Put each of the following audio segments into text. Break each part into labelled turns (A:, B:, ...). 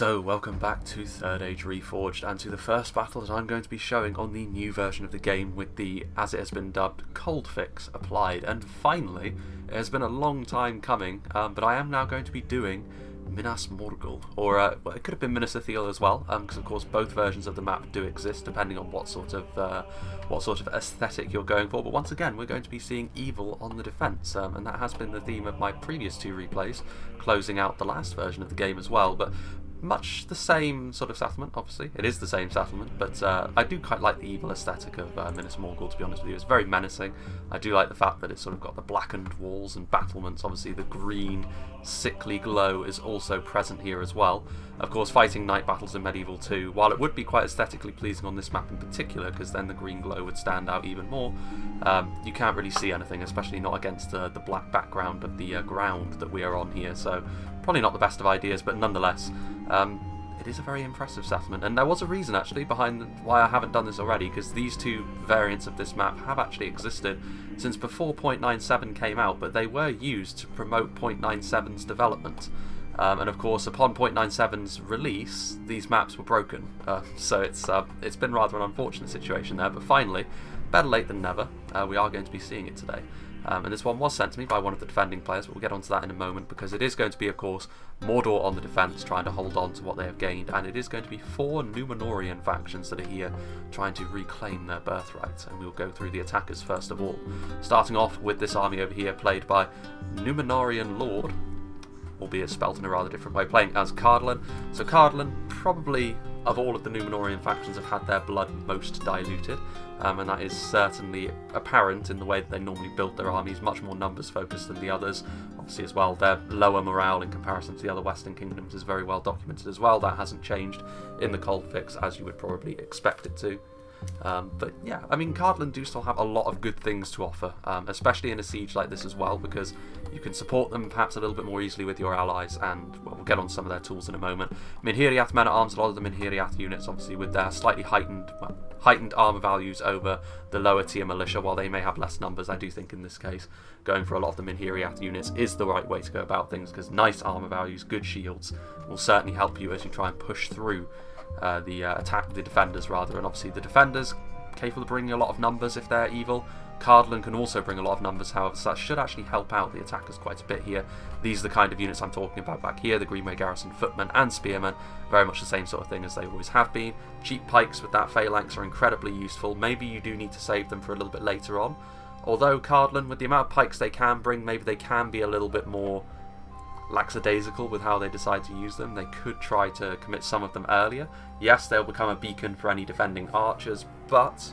A: So, welcome back to Third Age Reforged, and to the first battle that I'm going to be showing on the new version of the game with the, as it has been dubbed, cold fix applied. And finally, it has been a long time coming, but I am now going to be doing MINAS MORGUL, or well, it could have been MINAS as well, because of course both versions of the map do exist depending on what sort of aesthetic you're going for. But once again, we're going to be seeing evil on the defence, and that has been the theme of my previous two replays, closing out the last version of the game as well. But much the same sort of settlement, obviously. It is the same settlement, but I do quite like the evil aesthetic of MINAS MORGUL, to be honest with you. It's very menacing. I do like the fact that it's sort of got the blackened walls and battlements. Obviously the green, sickly glow is also present here as well. Of course, fighting night battles in Medieval 2, while it would be quite aesthetically pleasing on this map in particular, because then the green glow would stand out even more, you can't really see anything, especially not against the black background of the ground that we are on here, so probably not the best of ideas, but nonetheless, it is a very impressive settlement. And there was a reason actually behind why I haven't done this already, because these two variants of this map have actually existed since before 0.97 came out, but they were used to promote 0.97's development. And of course, upon 0.97's release, these maps were broken. So it's been rather an unfortunate situation there, but finally, better late than never, we are going to be seeing it today. And this one was sent to me by one of the defending players, but we'll get onto that in a moment, because it is going to be, of course, Mordor on the defence, trying to hold on to what they have gained, and it is going to be 4 Numenorian factions that are here trying to reclaim their birthright, and we'll go through the attackers first of all. Starting off with this army over here, played by Numenorian Lord, albeit spelt in a rather different way, playing as Cardolan. So Cardolan, probably of all of the Numenorian factions, have had their blood most diluted, and that is certainly apparent in the way that they normally build their armies, much more numbers focused than the others. Obviously as well, their lower morale in comparison to the other Western kingdoms is very well documented as well. That hasn't changed in the cold fix, as you would probably expect it to. But yeah, I mean, Cardolan do still have a lot of good things to offer, especially in a siege like this as well, because you can support them perhaps a little bit more easily with your allies, and well, we'll get on some of their tools in a moment. Minhiriath men-at-arms, a lot of the Minhiriath units, obviously with their slightly heightened armour values over the lower tier militia, while they may have less numbers. I do think in this case, going for a lot of the Minhiriath units is the right way to go about things, because nice armour values, good shields, will certainly help you as you try and push through the defenders rather. And obviously the defenders capable of bringing a lot of numbers if they're evil. Cardolan can also bring a lot of numbers, however, so that should actually help out the attackers quite a bit here. These are the kind of units I'm talking about back here, the Greenway Garrison footmen and spearmen, very much the same sort of thing as they always have been. Cheap pikes with that phalanx are incredibly useful. Maybe you do need to save them for a little bit later on, although Cardolan, with the amount of pikes they can bring, maybe they can be a little bit more lackadaisical with how they decide to use them. They could try to commit some of them earlier. Yes, they'll become a beacon for any defending archers, but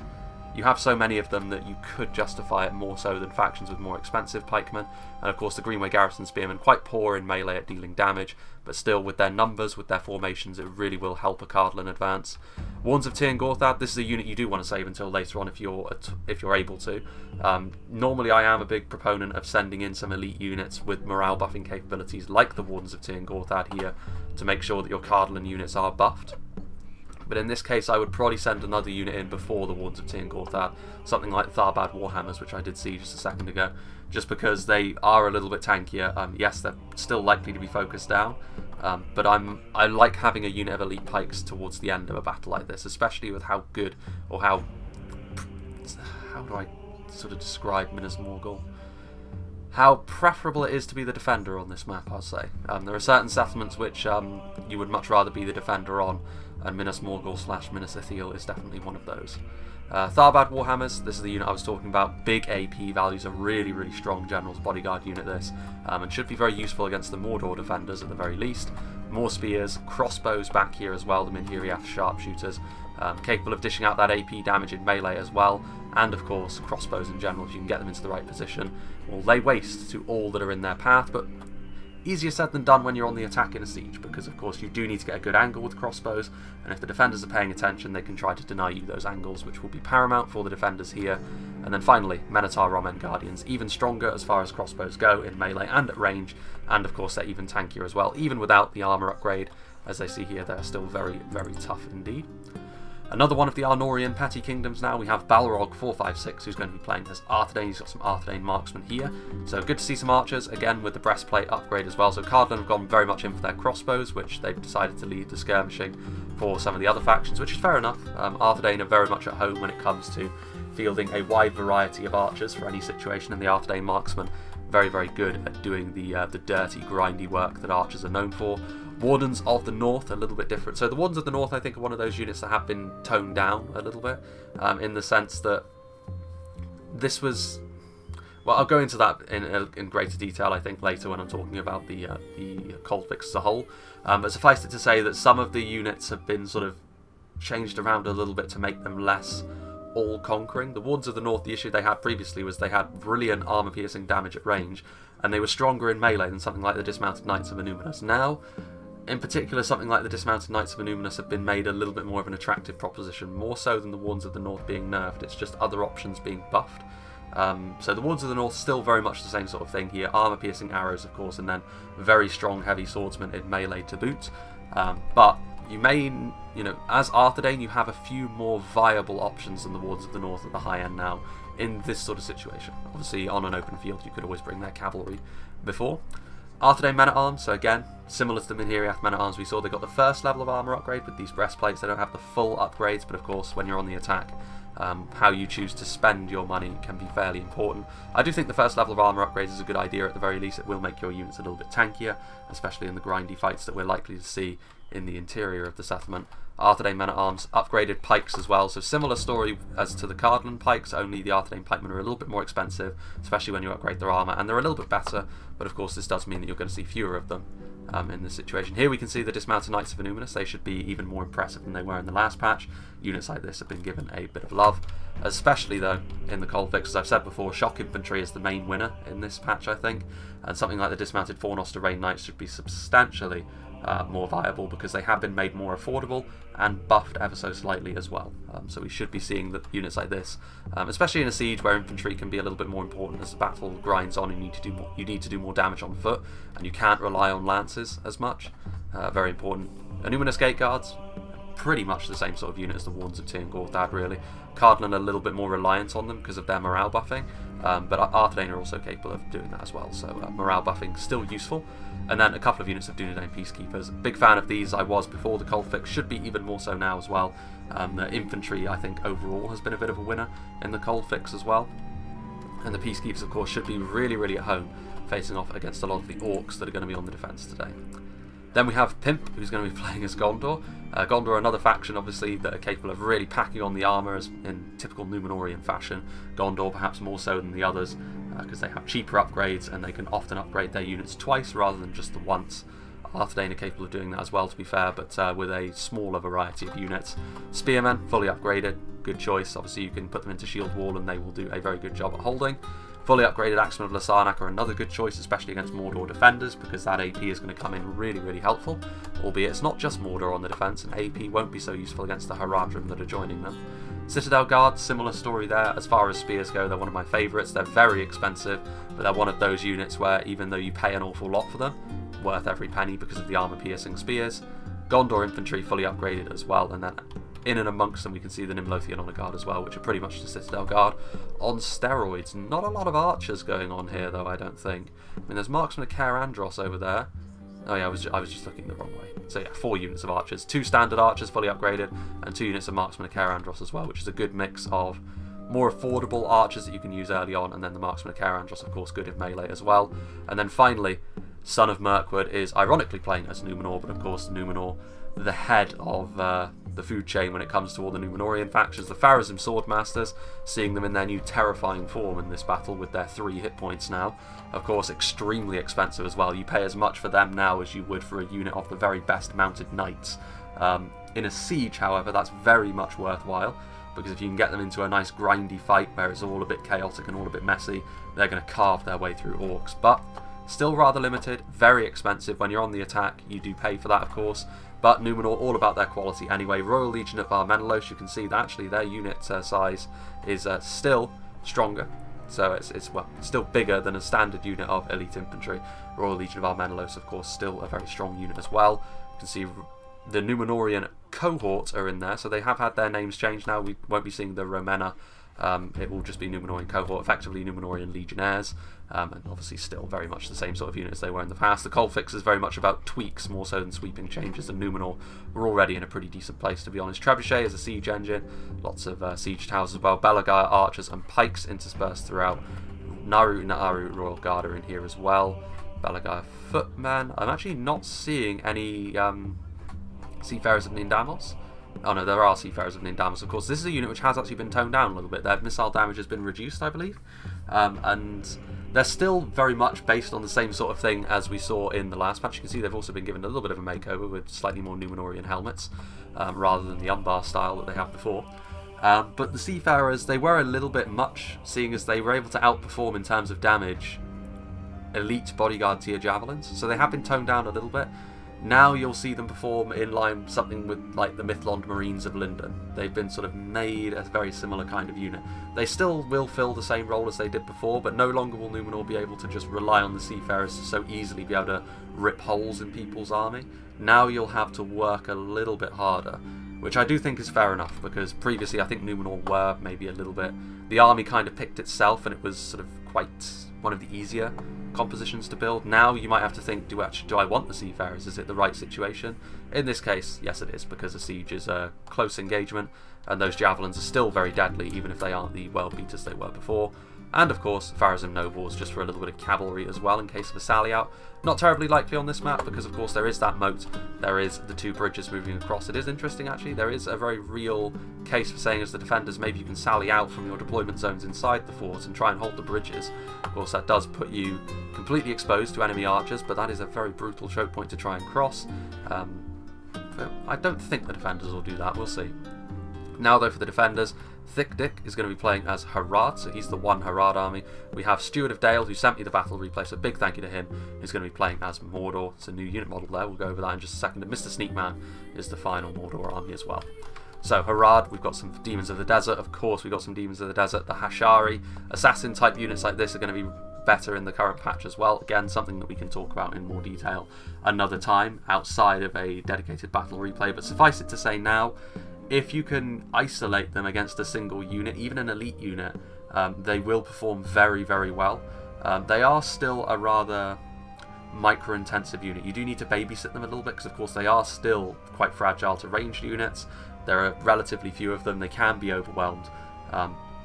A: you have so many of them that you could justify it more so than factions with more expensive pikemen. And of course the Greenway Garrison spearmen, quite poor in melee at dealing damage, but still with their numbers, with their formations, it really will help a Cardolan advance. Wardens of Tir and Gorthad, this is a unit you do want to save until later on if you're able to. Normally I am a big proponent of sending in some elite units with morale buffing capabilities like the Wardens of Tir and Gorthad here to make sure that your Cardolan units are buffed. But in this case I would probably send another unit in before the Wardens of Tir and Gorthad, something like Tharbad Warhammers, which I did see just a second ago, just because they are a little bit tankier. Yes, they're still likely to be focused down, but I like having a unit of elite pikes towards the end of a battle like this, especially with how good, or how do I sort of describe MINAS MORGUL? How preferable it is to be the defender on this map, I'll say. There are certain settlements which you would much rather be the defender on, and MINAS MORGUL / MINAS is definitely one of those. Tharbad Warhammers, this is the unit I was talking about. Big AP values, a really, really strong General's Bodyguard unit this, and should be very useful against the Mordor defenders at the very least. More spears, crossbows back here as well, the Minhiriath sharpshooters, capable of dishing out that AP damage in melee as well, and of course crossbows in general, if you can get them into the right position, will lay waste to all that are in their path, but easier said than done when you're on the attack in a siege, because of course you do need to get a good angle with crossbows, and if the defenders are paying attention they can try to deny you those angles, which will be paramount for the defenders here. And then finally, Men-at-Arms Romen Guardians, even stronger as far as crossbows go in melee and at range, and of course they're even tankier as well, even without the armour upgrade. As they see here, they're still very, very tough indeed. Another one of the Arnorian petty kingdoms now, we have Balrog 456, who's going to be playing as Arthedain. He's got some Arthedain marksmen here. So good to see some archers, again with the breastplate upgrade as well. So Cardolan have gone very much in for their crossbows, which they've decided to leave the skirmishing for some of the other factions, which is fair enough. Arthedain are very much at home when it comes to fielding a wide variety of archers for any situation, and the Arthedain marksmen very, very good at doing the dirty, grindy work that archers are known for. Wardens of the North, a little bit different. So the Wardens of the North, I think, are one of those units that have been toned down a little bit, in the sense that this was... Well, I'll go into that in greater detail, I think, later when I'm talking about the Cold Fix as a whole. But suffice it to say that some of the units have been sort of changed around a little bit to make them less all-conquering. The Wardens of the North, the issue they had previously was they had brilliant armor-piercing damage at range, and they were stronger in melee than something like the Dismounted Knights of Numenor. Now, in particular, something like the Dismounted Knights of Numenor have been made a little bit more of an attractive proposition, more so than the Wardens of the North being nerfed. It's just other options being buffed. So the Wardens of the North still very much the same sort of thing here. Armor-piercing arrows, of course, and then very strong heavy swordsmen in melee to boot. But you may, as Arthedain, you have a few more viable options than the Wardens of the North at the high end now in this sort of situation. Obviously, on an open field, you could always bring their cavalry before. Arthedain men-at-arms, so again, similar to the Minhiriath men-at-arms we saw, they got the first level of armour upgrade with these breastplates. They don't have the full upgrades, but of course, when you're on the attack, how you choose to spend your money can be fairly important. I do think the first level of armour upgrades is a good idea at the very least. It will make your units a little bit tankier, especially in the grindy fights that we're likely to see in the interior of the settlement. Arthedain men-at-arms, upgraded pikes as well, so similar story as to the Cardolan pikes, only the Arthedain pikemen are a little bit more expensive, especially when you upgrade their armour, and they're a little bit better, but of course this does mean that you're going to see fewer of them in this situation. Here we can see the Dismounted Knights of Numenor. They should be even more impressive than they were in the last patch. Units like this have been given a bit of love, especially though in the Cold Fix. As I've said before, Shock Infantry is the main winner in this patch, I think, and something like the Dismounted Fornoster Rain Knights should be substantially more viable because they have been made more affordable and buffed ever so slightly as well. So we should be seeing the units like this, especially in a siege where infantry can be a little bit more important as the battle grinds on. You need to do more damage on foot, and you can't rely on lances as much. Very important. Numenor Gate Guards, pretty much the same sort of unit as the Wardens of Tirngorthad, really. Cardolan are a little bit more reliant on them because of their morale buffing, but Arthedain are also capable of doing that as well, so morale buffing still useful. And then a couple of units of Dunedain Peacekeepers. Big fan of these I was before the Cold Fix, should be even more so now as well. The infantry, I think, overall has been a bit of a winner in the Cold Fix as well. And the Peacekeepers, of course, should be really, really at home, facing off against a lot of the orcs that are going to be on the defence today. Then we have Pimp, who's going to be playing as Gondor. Gondor are another faction, obviously, that are capable of really packing on the armour in typical Numenorian fashion. Gondor perhaps more so than the others, because they have cheaper upgrades and they can often upgrade their units twice rather than just the once. Arthedain are capable of doing that as well, to be fair, but with a smaller variety of units. Spearmen, fully upgraded, good choice. Obviously you can put them into shield wall and they will do a very good job at holding. Fully upgraded Axemen of Lasarnak are another good choice, especially against Mordor defenders, because that AP is going to come in really, really helpful. Albeit it's not just Mordor on the defence, and AP won't be so useful against the Haradrim that are joining them. Citadel Guards, similar story there. As far as spears go, they're one of my favourites. They're very expensive, but they're one of those units where even though you pay an awful lot for them, worth every penny because of the armour-piercing spears. Gondor Infantry fully upgraded as well, and then in and amongst them we can see the Nimlothian Honour Guard as well, which are pretty much the Citadel Guard on steroids. Not a lot of archers going on here though, I don't think. I mean, there's Marksman of Caer Andros over there. Oh yeah, I was just looking the wrong way. So yeah, 4 units of archers, 2 standard archers fully upgraded, and 2 units of Marksman of Caer Andros as well, which is a good mix of more affordable archers that you can use early on, and then the Marksman of Caer Andros, of course, good in melee as well. And then finally, Son of Mirkwood is ironically playing as Numenor, but of course Numenor, the head of the food chain when it comes to all the Numenorian factions, the Pharazim Swordmasters, seeing them in their new terrifying form in this battle with their 3 hit points now. Of course, extremely expensive as well. You pay as much for them now as you would for a unit of the very best mounted knights. In a siege, however, that's very much worthwhile, because if you can get them into a nice grindy fight where it's all a bit chaotic and all a bit messy, they're going to carve their way through orcs. But still rather limited, very expensive. When you're on the attack, you do pay for that, of course. But Numenor, all about their quality anyway. Royal Legion of Varmenelos, you can see that actually their unit size is still stronger. So it's well, still bigger than a standard unit of elite infantry. Royal Legion of Varmenelos, of course, still a very strong unit as well. You can see the Numenorian cohort are in there, so they have had their names changed now. We won't be seeing the Romena. It will just be Numenorian cohort, effectively Numenorian legionnaires, and obviously still very much the same sort of units they were in the past. The cold fix is very much about tweaks more so than sweeping changes, and Numenor were already in a pretty decent place, to be honest. Trebuchet is a siege engine, lots of siege towers as well. Belagire archers and pikes interspersed throughout. Naru Royal Guard are in here as well. Belagire footmen. I'm actually not seeing any Seafarers of Nindamos. Oh no, there are Seafarers of Nindamos, of course. This is a unit which has actually been toned down a little bit. Their missile damage has been reduced, I believe. And they're still very much based on the same sort of thing as we saw in the last patch. You can see they've also been given a little bit of a makeover with slightly more Numenorian helmets, rather than the Umbar style that they have before. But the Seafarers, they were a little bit much, seeing as they were able to outperform in terms of damage elite bodyguard tier javelins. So they have been toned down a little bit. Now you'll see them perform in line something with like the Mithlond Marines of Linden. They've been sort of made a very similar kind of unit. They still will fill the same role as they did before, but no longer will Numenor be able to just rely on the Seafarers to so easily be able to rip holes in people's army. Now you'll have to work a little bit harder, which I do think is fair enough, because previously I think Numenor were maybe a little bit... The army kind of picked itself, and it was sort of quite one of the easier compositions to build. Now you might have to think, do I want the Seafarers? Is it the right situation? In this case, yes it is, because a siege is a close engagement, and those javelins are still very deadly, even if they aren't the world beaters they were before. And of course, Pharazim Nobles, just for a little bit of cavalry as well, in case of a sally out. Not terribly likely on this map, because of course there is that moat, there is the two bridges moving across. It is interesting actually, there is a very real case for saying as the defenders, maybe you can sally out from your deployment zones inside the fort and try and hold the bridges. Of course that does put you completely exposed to enemy archers, but that is a very brutal choke point to try and cross. I don't think the defenders will do that, we'll see. Now though for the defenders, Thick Dick is going to be playing as Harad, so he's the one Harad army. We have Steward of Dale, who sent me the battle replay, so big thank you to him, who's going to be playing as Mordor. It's a new unit model there, we'll go over that in just a second. And Mr. Sneakman is the final Mordor army as well. So Harad, we've got some Demons of the Desert, of course we've got some Demons of the Desert, the Hashari. Assassin type units like this are going to be better in the current patch as well. Again, something that we can talk about in more detail another time, outside of a dedicated battle replay, but suffice it to say now, if you can isolate them against a single unit, even an elite unit, they will perform very, very well. They are still a rather micro-intensive unit. You do need to babysit them a little bit, because of course they are still quite fragile to ranged units. There are relatively few of them, they can be overwhelmed.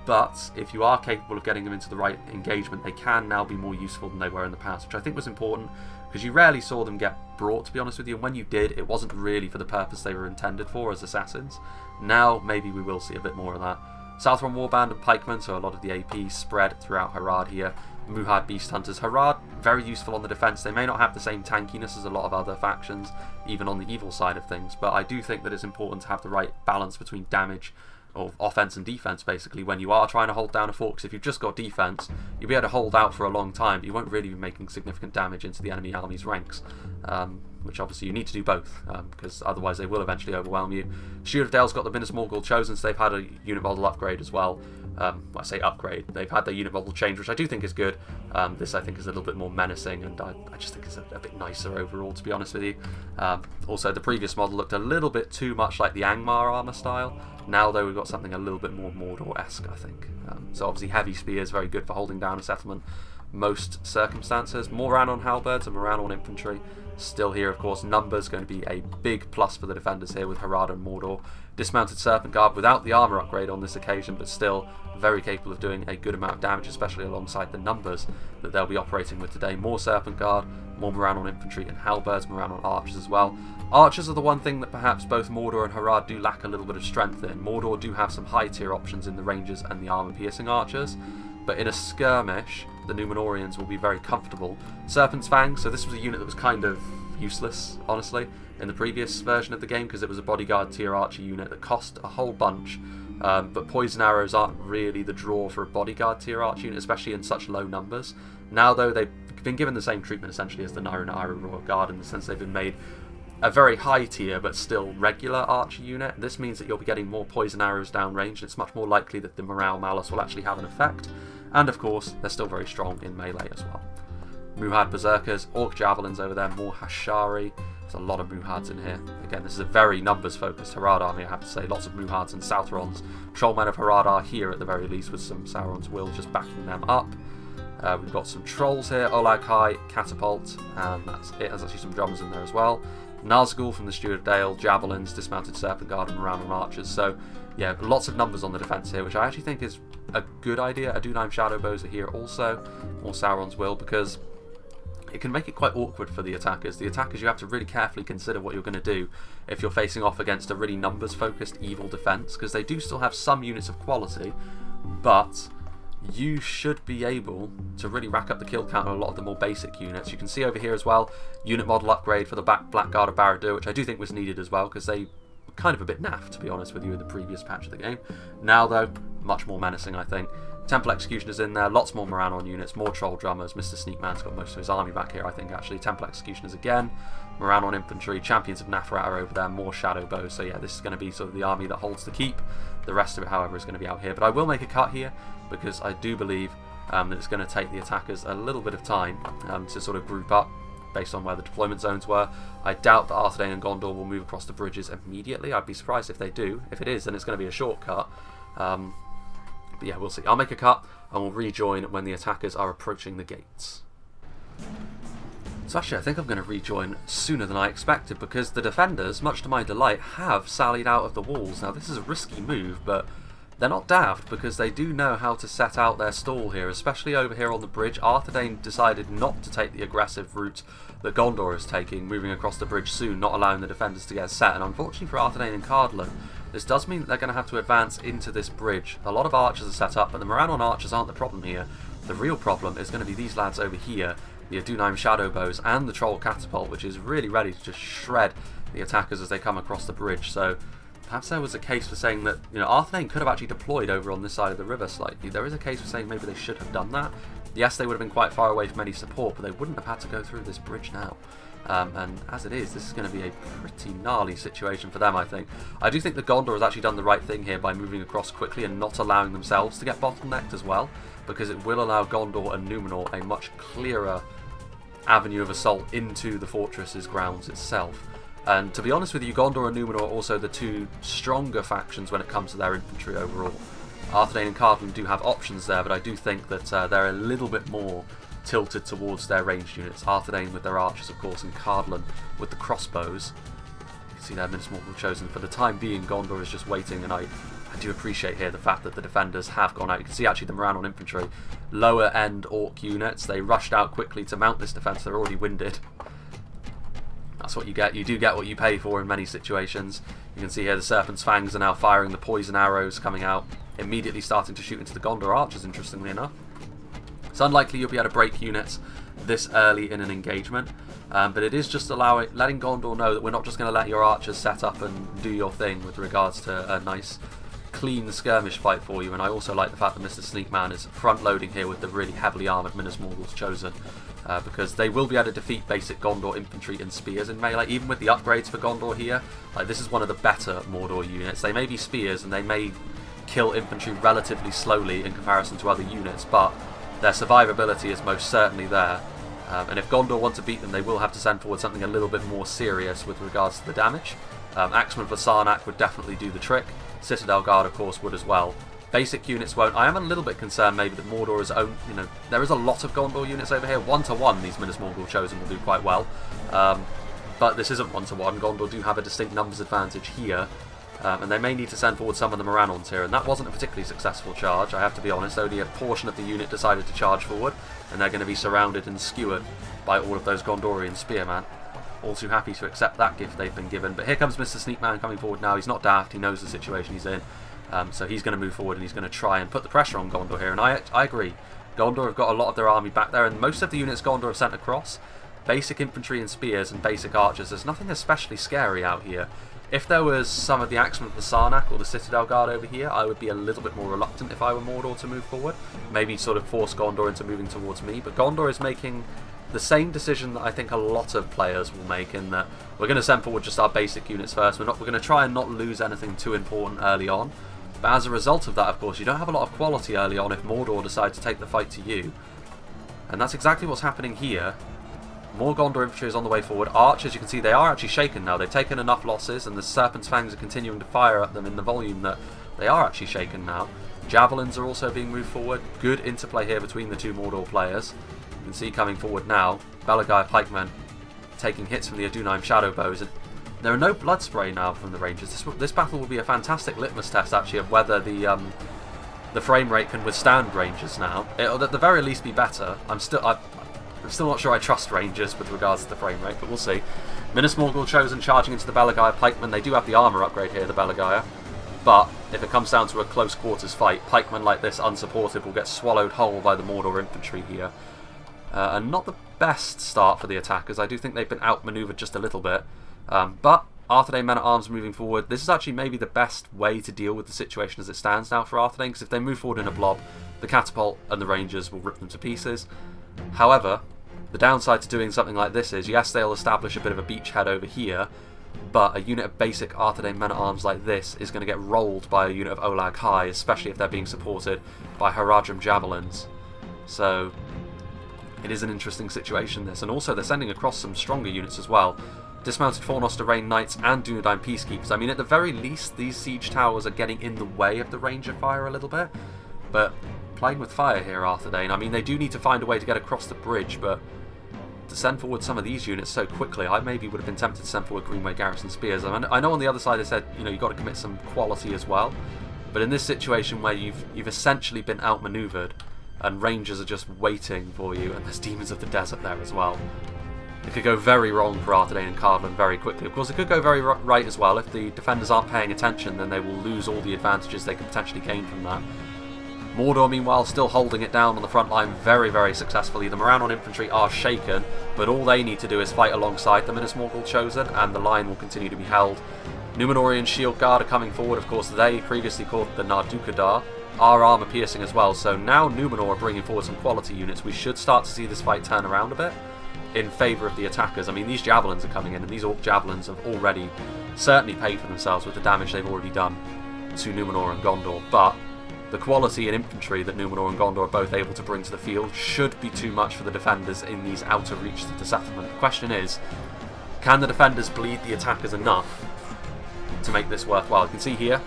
A: But if you are capable of getting them into the right engagement, they can now be more useful than they were in the past, which I think was important, because you rarely saw them get brought, to be honest with you, and when you did, it wasn't really for the purpose they were intended for as assassins. Now, maybe we will see a bit more of that. Southron Warband and Pikemen, so a lot of the AP spread throughout Harad here. Muhad Beast Hunters. Harad, very useful on the defense. They may not have the same tankiness as a lot of other factions, even on the evil side of things, but I do think that it's important to have the right balance between damage, or offense and defense basically, when you are trying to hold down a fort, because if you've just got defense, you'll be able to hold out for a long time, but you won't really be making significant damage into the enemy army's ranks, which obviously you need to do both, because otherwise they will eventually overwhelm you. Steward of Dale's got the MINAS MORGUL chosen, so they've had a unit model upgrade as well. I say upgrade, they've had their unit model change, which I do think is good. This I think is a little bit more menacing, and I just think it's a bit nicer overall, to be honest with you. Also, the previous model looked a little bit too much like the Angmar armour style. Now though, we've got something a little bit more Mordor-esque, I think. So obviously heavy spears, very good for holding down a settlement most circumstances. Moran on halberds and Moran on infantry. Still here, of course, numbers going to be a big plus for the defenders here with Harad and Mordor. Dismounted Serpent Guard without the armour upgrade on this occasion, but still very capable of doing a good amount of damage, especially alongside the numbers that they'll be operating with today. More Serpent Guard, more Moran on infantry and halberds, Moran on archers as well. Archers are the one thing that perhaps both Mordor and Harad do lack a little bit of strength in. Mordor do have some high tier options in the rangers and the armour-piercing archers, but in a skirmish, the Numenorians will be very comfortable. Serpent's Fang, so this was a unit that was kind of useless, honestly, in the previous version of the game, because it was a bodyguard tier archer unit that cost a whole bunch, but poison arrows aren't really the draw for a bodyguard tier archer unit, especially in such low numbers. Now though, they've been given the same treatment essentially as the Numenorian Royal Guard, in the sense they've been made a very high tier but still regular archer unit. This means that you'll be getting more poison arrows downrange, and it's much more likely that the morale malus will actually have an effect, and of course they're still very strong in melee as well. Muhad Berserkers, Orc Javelins over there, more Hashari, There's a lot of Muhads in here. Again, this is a very numbers-focused Harad army, I have to say. Lots of Muhads and Southrons. Trollmen of Harad are here at the very least, with some Sauron's Will just backing them up. We've got some Trolls here, Olag High, Catapult, and that's it. There's actually some drummers in there as well. Nazgul from the Steward of Dale, Javelins, Dismounted Serpent Guard, and Morannon Archers. So, yeah, lots of numbers on the defence here, which I actually think is a good idea. Adunheim Shadowbows are here also, more Sauron's Will, because it can make it quite awkward for the attackers. The attackers, you have to really carefully consider what you're going to do if you're facing off against a really numbers-focused evil defence, because they do still have some units of quality, but you should be able to really rack up the kill count on a lot of the more basic units. You can see over here as well, unit model upgrade for the Blackguard of Barad-dûr, which I do think was needed as well, because they were kind of a bit naff, to be honest with you, in the previous patch of the game. Now, though, much more menacing, I think. Temple Executioners in there, lots more Morannon units, more Troll Drummers. Mr. Sneakman's got most of his army back here, I think, actually. Temple Executioners again, Morannon Infantry, Champions of Nathrat are over there, more Shadow Bows. So yeah, this is going to be sort of the army that holds the keep. The rest of it, however, is going to be out here. But I will make a cut here, because I do believe that it's going to take the attackers a little bit of time to sort of group up based on where the deployment zones were. I doubt that Arthedain and Gondor will move across the bridges immediately. I'd be surprised if they do. If it is, then it's going to be a shortcut. But yeah, we'll see. I'll make a cut and we'll rejoin when the attackers are approaching the gates. So actually, I think I'm going to rejoin sooner than I expected, because the defenders, much to my delight, have sallied out of the walls. Now, this is a risky move, but they're not daft, because they do know how to set out their stall here, especially over here on the bridge. Arthedain decided not to take the aggressive route that Gondor is taking, moving across the bridge soon, not allowing the defenders to get set. And unfortunately for Arthedain and Cardolan, this does mean that they're going to have to advance into this bridge. A lot of archers are set up, but the Morannon archers aren't the problem here. The real problem is going to be these lads over here, the Adunheim Shadowbows and the Troll Catapult, which is really ready to just shred the attackers as they come across the bridge. So perhaps there was a case for saying that, you know, Arthedain could have actually deployed over on this side of the river slightly. There is a case for saying maybe they should have done that. Yes, they would have been quite far away from any support, but they wouldn't have had to go through this bridge now. And as it is, this is going to be a pretty gnarly situation for them, I think. I do think that Gondor has actually done the right thing here by moving across quickly and not allowing themselves to get bottlenecked as well, because it will allow Gondor and Numenor a much clearer avenue of assault into the fortress's grounds itself. And to be honest with you, Gondor and Numenor are also the two stronger factions when it comes to their infantry overall. Arthedain and Cardolan do have options there, but I do think that they're a little bit more tilted towards their ranged units. Arthedain with their archers, of course, and Cardolan with the crossbows. You can see their Minas Morgul chosen. For the time being, Gondor is just waiting, and I do appreciate here the fact that the defenders have gone out. You can see actually the Morannon Infantry, lower end Orc units, they rushed out quickly to mount this defence. They're already winded. That's what you get. You do get what you pay for in many situations. You can see here the Serpent's Fangs are now firing the poison arrows coming out, immediately starting to shoot into the Gondor archers, interestingly enough. It's unlikely you'll be able to break units this early in an engagement, but it is just letting Gondor know that we're not just going to let your archers set up and do your thing with regards to a nice clean skirmish fight for you. And I also like the fact that Mr. Sneakman is front loading here with the really heavily armoured Minas Morguls chosen, because they will be able to defeat basic Gondor infantry and spears in melee, even with the upgrades for Gondor here. Like, this is one of the better Mordor units. They may be spears and they may kill infantry relatively slowly in comparison to other units, but their survivability is most certainly there. And if Gondor want to beat them, they will have to send forward something a little bit more serious with regards to the damage. Axemen for Sarnak would definitely do the trick. Citadel Guard, of course, would as well. Basic units won't. I am a little bit concerned maybe that Mordor is own. You know, there is a lot of Gondor units over here. 1-to-1, these Minas Morgul chosen will do quite well. But this isn't 1-to-1. Gondor do have a distinct numbers advantage here. And they may need to send forward some of the Morannons here, and that wasn't a particularly successful charge, I have to be honest. Only a portion of the unit decided to charge forward, and they're going to be surrounded and skewered by all of those Gondorian spearmen. All too happy to accept that gift they've been given. But here comes Mr. Sneakman coming forward now. He's not daft, he knows the situation he's in, so he's going to move forward and he's going to try and put the pressure on Gondor here. And I agree, Gondor have got a lot of their army back there, and most of the units Gondor have sent across, basic infantry and spears and basic archers, there's nothing especially scary out here. If there was some of the Axemen of the Sarnak or the Citadel Guard over here, I would be a little bit more reluctant if I were Mordor to move forward. Maybe sort of force Gondor into moving towards me. But Gondor is making the same decision that I think a lot of players will make, in that we're going to send forward just our basic units first. We're going to try and not lose anything too important early on. But as a result of that, of course, you don't have a lot of quality early on if Mordor decide to take the fight to you. And that's exactly what's happening here. More Gondor Infantry is on the way forward. Archers, you can see they are actually shaken now. They've taken enough losses, and the Serpent's Fangs are continuing to fire at them in the volume that they are actually shaken now. Javelins are also being moved forward. Good interplay here between the two Mordor players. You can see coming forward now, Belagaya pikemen taking hits from the Arthedain shadow bows. And there are no blood spray now from the Rangers. This battle will be a fantastic litmus test, actually, of whether the frame rate can withstand Rangers now. It'll at the very least be better. I'm still not sure I trust Rangers with regards to the frame rate, but we'll see. Minas Morgul chosen charging into the Belagaya pikemen. They do have the armour upgrade here, the Belagaya. But if it comes down to a close quarters fight, pikemen like this, unsupported, will get swallowed whole by the Mordor infantry here. And not the best start for the attackers. I do think they've been outmanoeuvred just a little bit. But Arthedain men-at-arms moving forward. This is actually maybe the best way to deal with the situation as it stands now for Arthedain, because if they move forward in a blob, the catapult and the Rangers will rip them to pieces. However, the downside to doing something like this is, yes, they'll establish a bit of a beachhead over here, but a unit of basic Arthedain men-at-arms like this is going to get rolled by a unit of Olag High, especially if they're being supported by Haradrim javelins. So it is an interesting situation, this. And also they're sending across some stronger units as well. Dismounted Fornoster Rain Knights and Dunedain Peacekeepers. I mean, at the very least, these siege towers are getting in the way of the Ranger fire a little bit. But playing with fire here, Arthedain. I mean, they do need to find a way to get across the bridge, but to send forward some of these units so quickly, I maybe would have been tempted to send forward Greenway Garrison Spears. I know on the other side they said, you know, you've got to commit some quality as well. But in this situation where you've essentially been outmaneuvered and Rangers are just waiting for you, and there's Demons of the Desert there as well, it could go very wrong for Arthedain and Cardolan very quickly. Of course, it could go very right as well. If the defenders aren't paying attention, then they will lose all the advantages they could potentially gain from that. Mordor, meanwhile, still holding it down on the front line very, very successfully. The Morannon infantry are shaken, but all they need to do is fight alongside the Minas Morgul chosen, and the line will continue to be held. Numenorian Shield Guard are coming forward. Of course, they, previously called the Nardukadar, are armour piercing as well. So now Numenor are bringing forward some quality units. We should start to see this fight turn around a bit in favour of the attackers. I mean, these javelins are coming in, and these Orc javelins have already certainly paid for themselves with the damage they've already done to Numenor and Gondor. But the quality in infantry that Numenor and Gondor are both able to bring to the field should be too much for the defenders in these outer reaches of the settlement. The question is, can the defenders bleed the attackers enough to make this worthwhile? You can see here,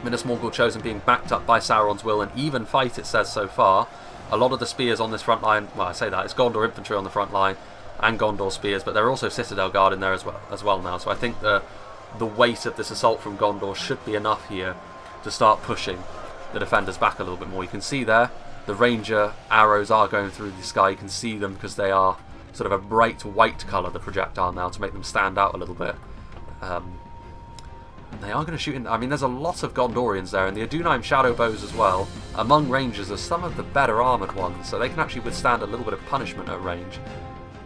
A: Minas Morgul chosen being backed up by Sauron's will, and even fight, it says so far. A lot of the spears on this front line, well, I say that, it's Gondor infantry on the front line and Gondor spears, but there are also Citadel Guard in there as well now. So I think the weight of this assault from Gondor should be enough here to start pushing the defenders back a little bit more. You can see there, the Ranger arrows are going through the sky. You can see them because they are sort of a bright white colour, the projectile now, to make them stand out a little bit. They are going to shoot in. I mean, there's a lot of Gondorians there, and the Arthedain shadow bows as well. Among Rangers are some of the better armoured ones, so they can actually withstand a little bit of punishment at range.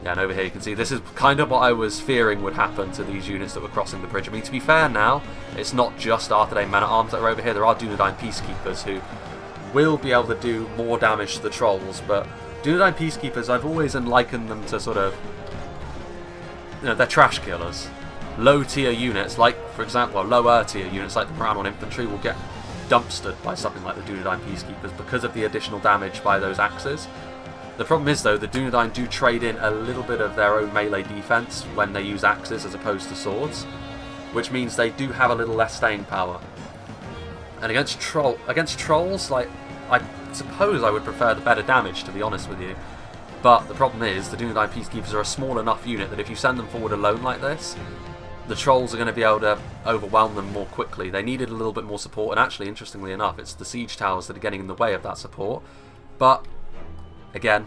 A: Yeah, and over here you can see this is kind of what I was fearing would happen to these units that were crossing the bridge. I mean, to be fair now, it's not just Arthedain men-at-arms that are over here. There are Dunedain Peacekeepers who will be able to do more damage to the Trolls, but Dunedain Peacekeepers, I've always likened them to sort of, you know, they're trash killers. Low-tier units, like, for example, lower-tier units like the Morannon Infantry will get dumpstered by something like the Dunedain Peacekeepers because of the additional damage by those axes. The problem is, though, the Dunedain do trade in a little bit of their own melee defense when they use axes as opposed to swords, which means they do have a little less staying power. And against Trolls, like, I suppose I would prefer the better damage, to be honest with you. But the problem is, the Dunedain Peacekeepers are a small enough unit that if you send them forward alone like this, the Trolls are going to be able to overwhelm them more quickly. They needed a little bit more support, and actually, interestingly enough, it's the siege towers that are getting in the way of that support. But again,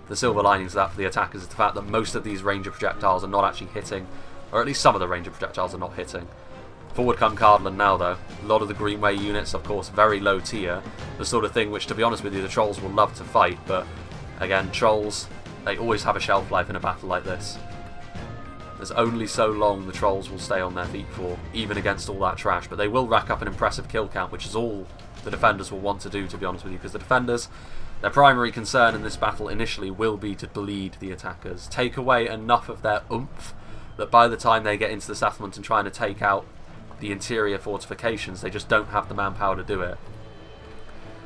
A: the silver linings of that for the attackers is the fact that most of these Ranger projectiles are not actually hitting, or at least some of the Ranger projectiles are not hitting. Forward come Cardolan now, though. A lot of the Greenway units, of course, very low tier. The sort of thing which, to be honest with you, the Trolls will love to fight, but again, Trolls, they always have a shelf life in a battle like this. There's only so long the Trolls will stay on their feet for, even against all that trash, but they will rack up an impressive kill count, which is all the defenders will want to do, to be honest with you, because the defenders, their primary concern in this battle initially will be to bleed the attackers, take away enough of their oomph that by the time they get into the settlement and trying to take out the interior fortifications, they just don't have the manpower to do it.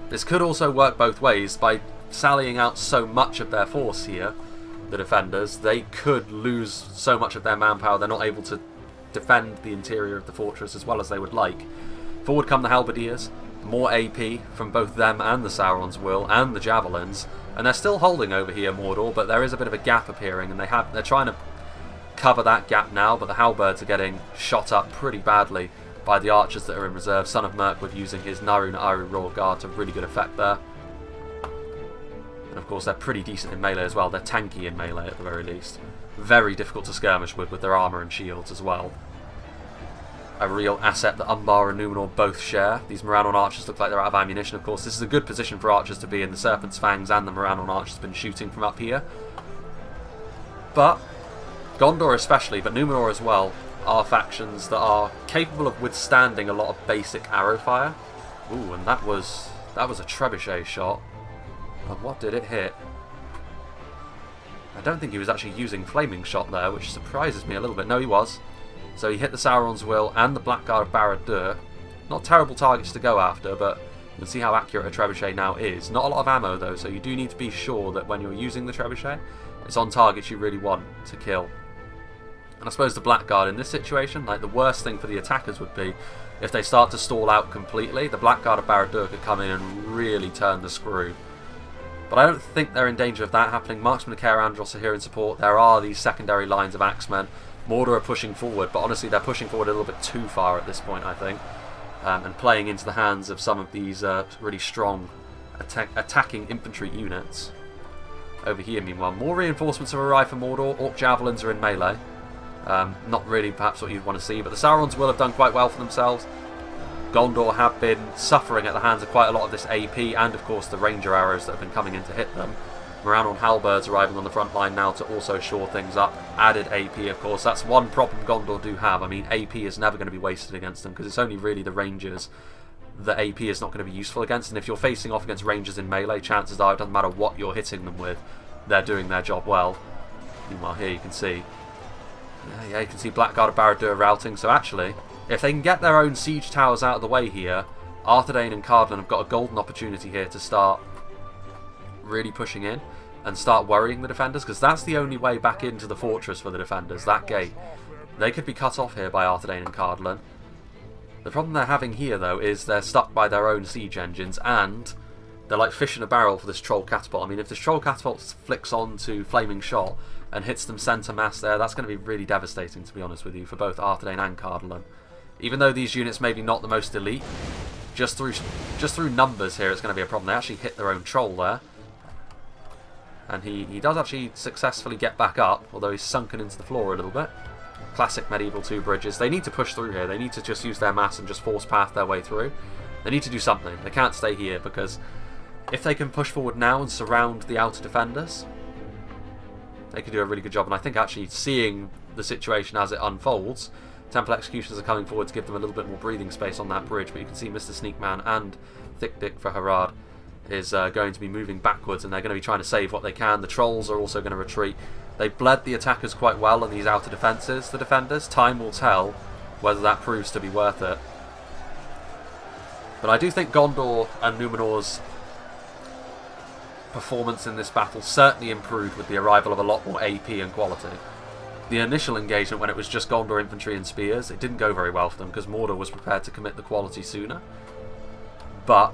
A: This could also work both ways. By sallying out so much of their force here, the defenders, they could lose so much of their manpower. They're not able to defend the interior of the fortress as well as they would like. Forward come the halberdiers, more AP from both them and the Sauron's Will and the javelins, and they're still holding over here Mordor, but there is a bit of a gap appearing, and they're trying to cover that gap now, but the halberds are getting shot up pretty badly by the archers that are in reserve. Son of Mirkwood using his Narun Aru Royal Guard to really good effect there. And of course they're pretty decent in melee as well. They're tanky in melee at the very least. Very difficult to skirmish with their armour and shields as well. A real asset that Umbar and Numenor both share. These Morannon archers look like they're out of ammunition, of course. This is a good position for archers to be in. The Serpent's Fangs and the Morannon archers have been shooting from up here. But Gondor especially, but Numenor as well, are factions that are capable of withstanding a lot of basic arrow fire. Ooh, and that was a trebuchet shot. And what did it hit? I don't think he was actually using flaming shot there, which surprises me a little bit. No, he was. So he hit the Sauron's Will and the Blackguard of Barad-dûr. Not terrible targets to go after, but you can see how accurate a trebuchet now is. Not a lot of ammo though, so you do need to be sure that when you're using the trebuchet, it's on targets you really want to kill. And I suppose the Blackguard in this situation, like the worst thing for the attackers would be if they start to stall out completely. The Blackguard of Barad-dûr could come in and really turn the screw. But I don't think they're in danger of that happening. Marksmen of Caer Andros are here in support. There are these secondary lines of axemen. Mordor are pushing forward, but honestly they're pushing forward a little bit too far at this point, I think. And playing into the hands of some of these really strong attacking infantry units. Over here, meanwhile, more reinforcements have arrived for Mordor. Orc javelins are in melee. Not really perhaps what you'd want to see, but the Saurons will have done quite well for themselves. Gondor have been suffering at the hands of quite a lot of this AP and of course the ranger arrows that have been coming in to hit them. Morannon halberds arriving on the front line now to also shore things up. Added AP, of course. That's one problem Gondor do have. I mean, AP is never going to be wasted against them because it's only really the rangers that AP is not going to be useful against. And if you're facing off against rangers in melee, chances are it doesn't matter what you're hitting them with, they're doing their job well. Meanwhile, here you can see, yeah, you can see Blackguard of Barad-dûr routing. So actually, if they can get their own siege towers out of the way here, Arthedain and Cardolan have got a golden opportunity here to start really pushing in and start worrying the defenders, because that's the only way back into the fortress for the defenders, that gate. They could be cut off here by Arthedain and Cardolan. The problem they're having here though is they're stuck by their own siege engines, and they're like fish in a barrel for this troll catapult. I mean, if this troll catapult flicks on to flaming shot and hits them centre mass there, that's going to be really devastating, to be honest with you, for both Arthedain and Cardolan. Even though these units may be not the most elite, just through numbers here it's going to be a problem. They actually hit their own troll there. And he does actually successfully get back up, although he's sunken into the floor a little bit. Classic medieval two bridges. They need to push through here. They need to just use their mass and just force path their way through. They need to do something. They can't stay here, because if they can push forward now and surround the outer defenders, they could do a really good job. And I think actually seeing the situation as it unfolds, Temple Executioners are coming forward to give them a little bit more breathing space on that bridge. But you can see Mr. Sneakman and Thick Dick for Harad is going to be moving backwards, and they're going to be trying to save what they can. The trolls are also going to retreat. They've bled the attackers quite well on these outer defences, the defenders. Time will tell whether that proves to be worth it. But I do think Gondor and Numenor's performance in this battle certainly improved with the arrival of a lot more AP and quality. The initial engagement, when it was just Gondor Infantry and Spears, it didn't go very well for them because Mordor was prepared to commit the quality sooner. But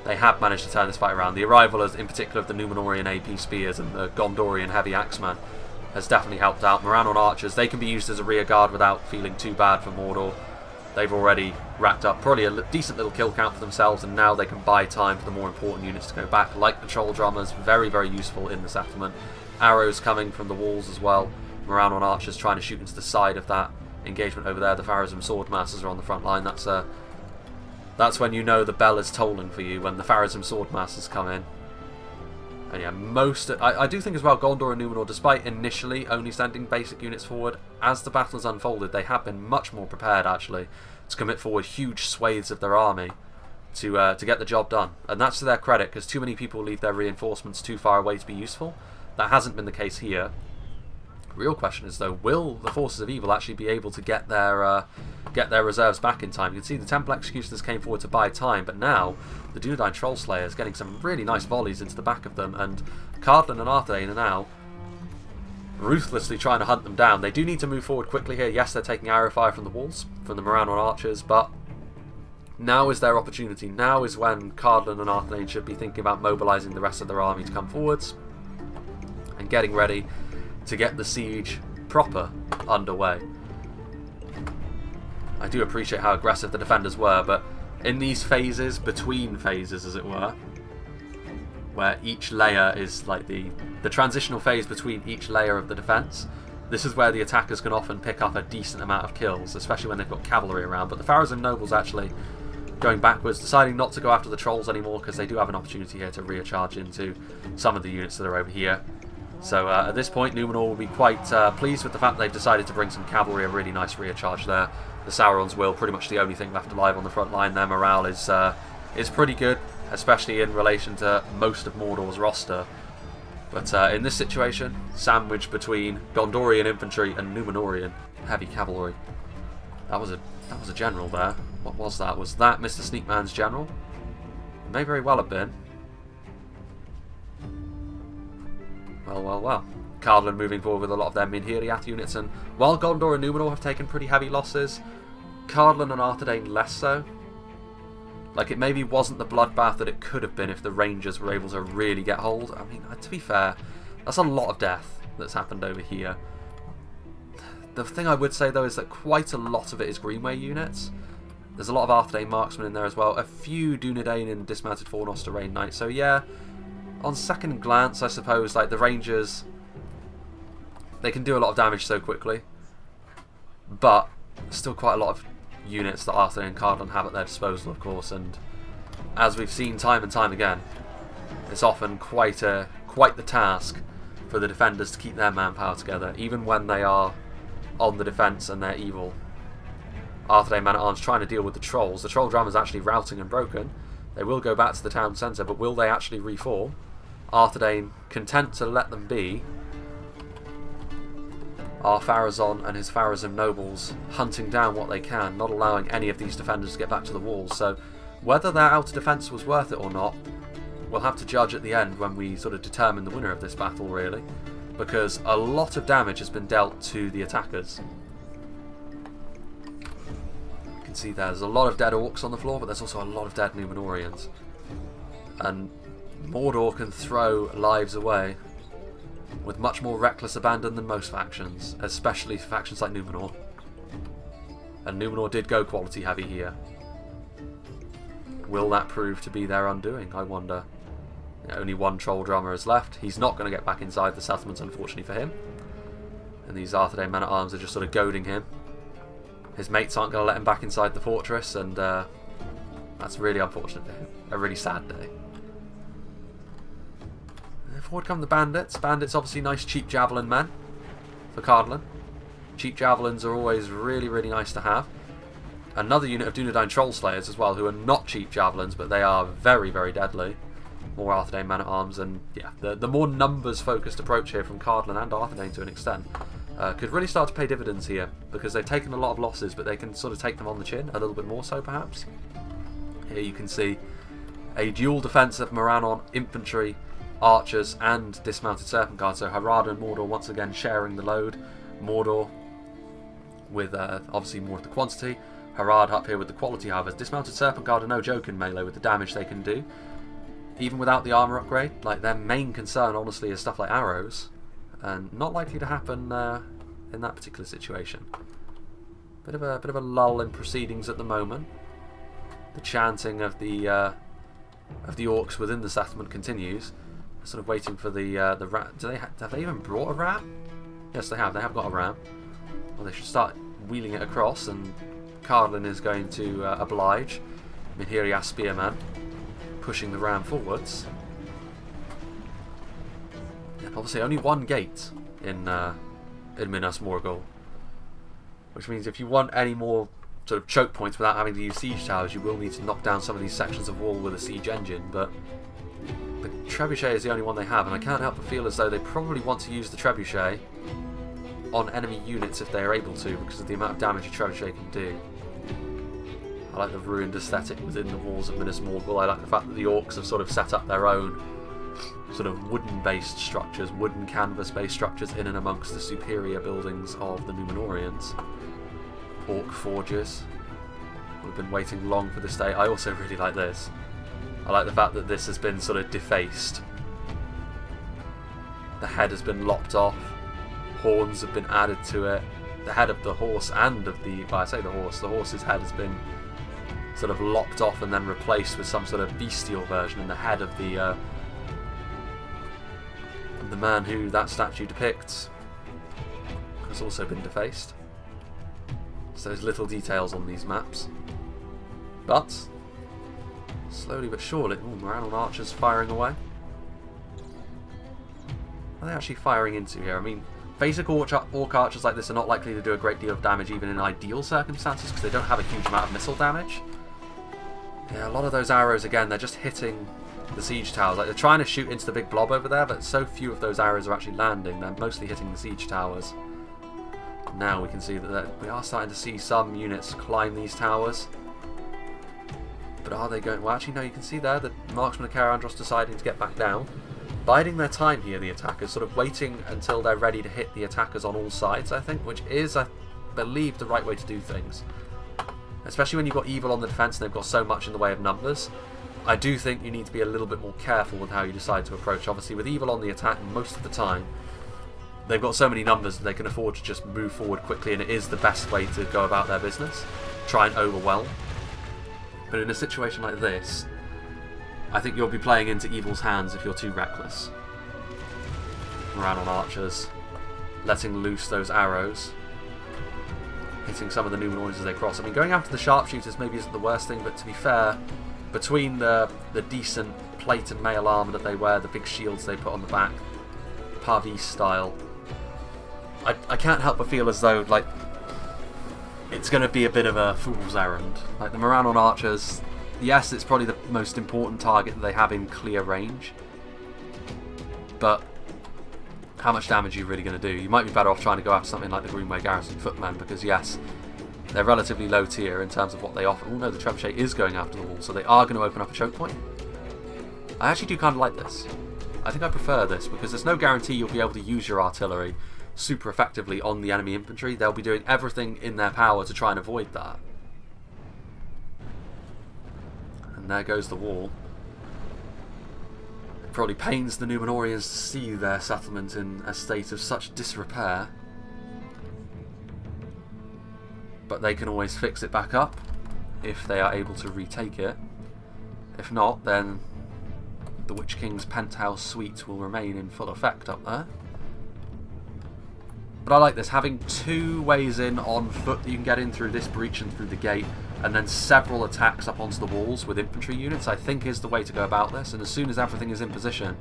A: they have managed to turn this fight around. The arrival, in particular, of the Numenorian AP Spears and the Gondorian Heavy Axeman has definitely helped out. Morannon Archers, they can be used as a rear guard without feeling too bad for Mordor. They've already racked up probably a decent little kill count for themselves, and now they can buy time for the more important units to go back, like the Troll Drummers, very, very useful in the settlement. Arrows coming from the walls as well. Morannon Archers trying to shoot into the side of that engagement over there. The Pharazim Swordmasters are on the front line. That's when you know the bell is tolling for you, when the Pharazim Swordmasters come in. And yeah, I do think as well, Gondor and Numenor, despite initially only sending basic units forward, as the battle has unfolded, they have been much more prepared actually to commit forward huge swathes of their army to get the job done. And that's to their credit, because too many people leave their reinforcements too far away to be useful. That hasn't been the case here. The real question is though, will the forces of evil actually be able to get their reserves back in time? You can see the Temple Executioners came forward to buy time, but now the Dunedain Troll Slayers getting some really nice volleys into the back of them, and Cardolan and Arthedain are now ruthlessly trying to hunt them down. They do need to move forward quickly here. Yes, they're taking arrow fire from the walls, from the Moranon archers, but now is their opportunity. Now is when Cardolan and Arthedain should be thinking about mobilising the rest of their army to come forwards and getting ready to get the siege proper underway. I do appreciate how aggressive the defenders were, but in these phases, between phases as it were, where each layer is like the transitional phase between each layer of the defence, this is where the attackers can often pick up a decent amount of kills, especially when they've got cavalry around. But the Pharaohs and Nobles actually going backwards, deciding not to go after the Trolls anymore because they do have an opportunity here to recharge into some of the units that are over here. So at this point, Numenor will be quite pleased with the fact they've decided to bring some cavalry, a really nice recharge there. The Sauron's Will, pretty much the only thing left alive on the front line. Their morale is pretty good, especially in relation to most of Mordor's roster. But in this situation, sandwiched between Gondorian Infantry and Numenorian heavy cavalry. That was a general there. What was that? Was that Mr. Sneakman's general? It may very well have been. Well, well, well. Cardolan moving forward with a lot of their Minhiriath units, and while Gondor and Numenor have taken pretty heavy losses, Cardolan and Arthedain less so. Like, it maybe wasn't the bloodbath that it could have been if the Rangers were able to really get hold. I mean, to be fair, that's a lot of death that's happened over here. The thing I would say, though, is that quite a lot of it is Greenway units. There's a lot of Arthedain marksmen in there as well. A few Dunedain and dismounted Fornost Rain Knights. So, yeah, on second glance, I suppose, like, the Rangers, they can do a lot of damage so quickly. But still quite a lot of units that Arthedain and Cardolan have at their disposal, of course, and as we've seen time and time again, it's often quite the task for the defenders to keep their manpower together, even when they are on the defence and they're evil. Arthedain man-at-arms trying to deal with the Trolls. The Troll Drummer's actually routing and broken. They will go back to the town centre, but will they actually reform? Arthedain content to let them be. Our Pharazon and his Pharazim nobles hunting down what they can, not allowing any of these defenders to get back to the walls. So whether their outer defence was worth it or not, we'll have to judge at the end when we sort of determine the winner of this battle, really, because a lot of damage has been dealt to the attackers. You can see there's a lot of dead orcs on the floor, but there's also a lot of dead Numenorians. And Mordor can throw lives away with much more reckless abandon than most factions, especially factions like Numenor. And Numenor did go quality heavy here. Will that prove to be their undoing, I wonder? Only one Troll Drummer is left. He's not going to get back inside the settlement, unfortunately for him. And these Arthedain men-at-arms are just sort of goading him. His mates aren't going to let him back inside the fortress, and that's really unfortunate for him. A really sad day. Forward come the bandits. Bandits obviously nice cheap javelin men for Cardolan. Cheap javelins are always really, really nice to have. Another unit of Dunedain Troll Slayers as well, who are not cheap javelins, but they are very, very deadly. More Arthedain man-at-arms, and yeah, the more numbers-focused approach here from Cardolan and Arthedain to an extent could really start to pay dividends here, because they've taken a lot of losses, but they can sort of take them on the chin, a little bit more so perhaps. Here you can see a dual defence of Moranon Infantry, Archers and dismounted Serpent Guards, so Harad and Mordor once again sharing the load. Mordor with obviously more of the quantity, Harad up here with the quality. However, dismounted Serpent Guard are no joke in melee with the damage they can do. Even without the armour upgrade, like, their main concern honestly is stuff like arrows, and not likely to happen in that particular situation. Bit of a lull in proceedings at the moment. The chanting of the orcs within the settlement continues. Sort of waiting for the ram. Have they even brought a ram? Yes, they have. They have got a ram. Well, they should start wheeling it across, and Cardolan is going to oblige. Minhiriath Spearman pushing the ram forwards. Yep, obviously only one gate in Minas Morgul, which means if you want any more sort of choke points without having to use siege towers, you will need to knock down some of these sections of wall with a siege engine, but the Trebuchet is the only one they have, and I can't help but feel as though they probably want to use the Trebuchet on enemy units if they are able to, because of the amount of damage a Trebuchet can do. I like the ruined aesthetic within the walls of Minas Morgul. I like the fact that the orcs have sort of set up their own sort of wooden-based structures, wooden canvas-based structures in and amongst the superior buildings of the Numenorians. Orc forges. We've been waiting long for this day. I also really like this. I like the fact that this has been sort of defaced. The head has been lopped off. Horns have been added to it. The head of the horse and of the... well, I say the horse's head has been sort of lopped off and then replaced with some sort of bestial version, and the head of the man who that statue depicts has also been defaced. So there's little details on these maps. But, slowly but surely... ooh, Morannon archers firing away. What are they actually firing into here? I mean, basic orc archers like this are not likely to do a great deal of damage even in ideal circumstances because they don't have a huge amount of missile damage. Yeah, a lot of those arrows, again, they're just hitting the siege towers. Like, they're trying to shoot into the big blob over there, but so few of those arrows are actually landing. They're mostly hitting the siege towers. Now we can see that we are starting to see some units climb these towers. But are they going... well, actually, no, you can see there the marksmen of Caer-Andros deciding to get back down. Biding their time here, the attackers, sort of waiting until they're ready to hit the attackers on all sides, I think, which is, I believe, the right way to do things. Especially when you've got evil on the defence and they've got so much in the way of numbers. I do think you need to be a little bit more careful with how you decide to approach. Obviously, with evil on the attack most of the time, they've got so many numbers that they can afford to just move forward quickly, and it is the best way to go about their business. Try and overwhelm. But in a situation like this, I think you'll be playing into evil's hands if you're too reckless. Morannon archers, letting loose those arrows, hitting some of the Numenorians as they cross. I mean, going after the sharpshooters maybe isn't the worst thing, but to be fair, between the decent plate and mail armour that they wear, the big shields they put on the back, Parvis style, I can't help but feel as though, like, it's going to be a bit of a fool's errand. Like, the Morannon archers, yes, it's probably the most important target that they have in clear range, but how much damage are you really going to do? You might be better off trying to go after something like the Greenway Garrison Footmen, because yes, they're relatively low tier in terms of what they offer. Oh no, the Trebuchet is going after the wall, so they are going to open up a choke point. I actually do kind of like this. I think I prefer this, because there's no guarantee you'll be able to use your artillery super effectively on the enemy infantry. They'll be doing everything in their power to try and avoid that. And there goes the wall. It probably pains the Numenorians to see their settlement in a state of such disrepair. But they can always fix it back up if they are able to retake it. If not, then the Witch King's penthouse suite will remain in full effect up there. But I like this, having two ways in on foot that you can get in through this breach and through the gate, and then several attacks up onto the walls with infantry units, I think is the way to go about this. And as soon as everything is in position,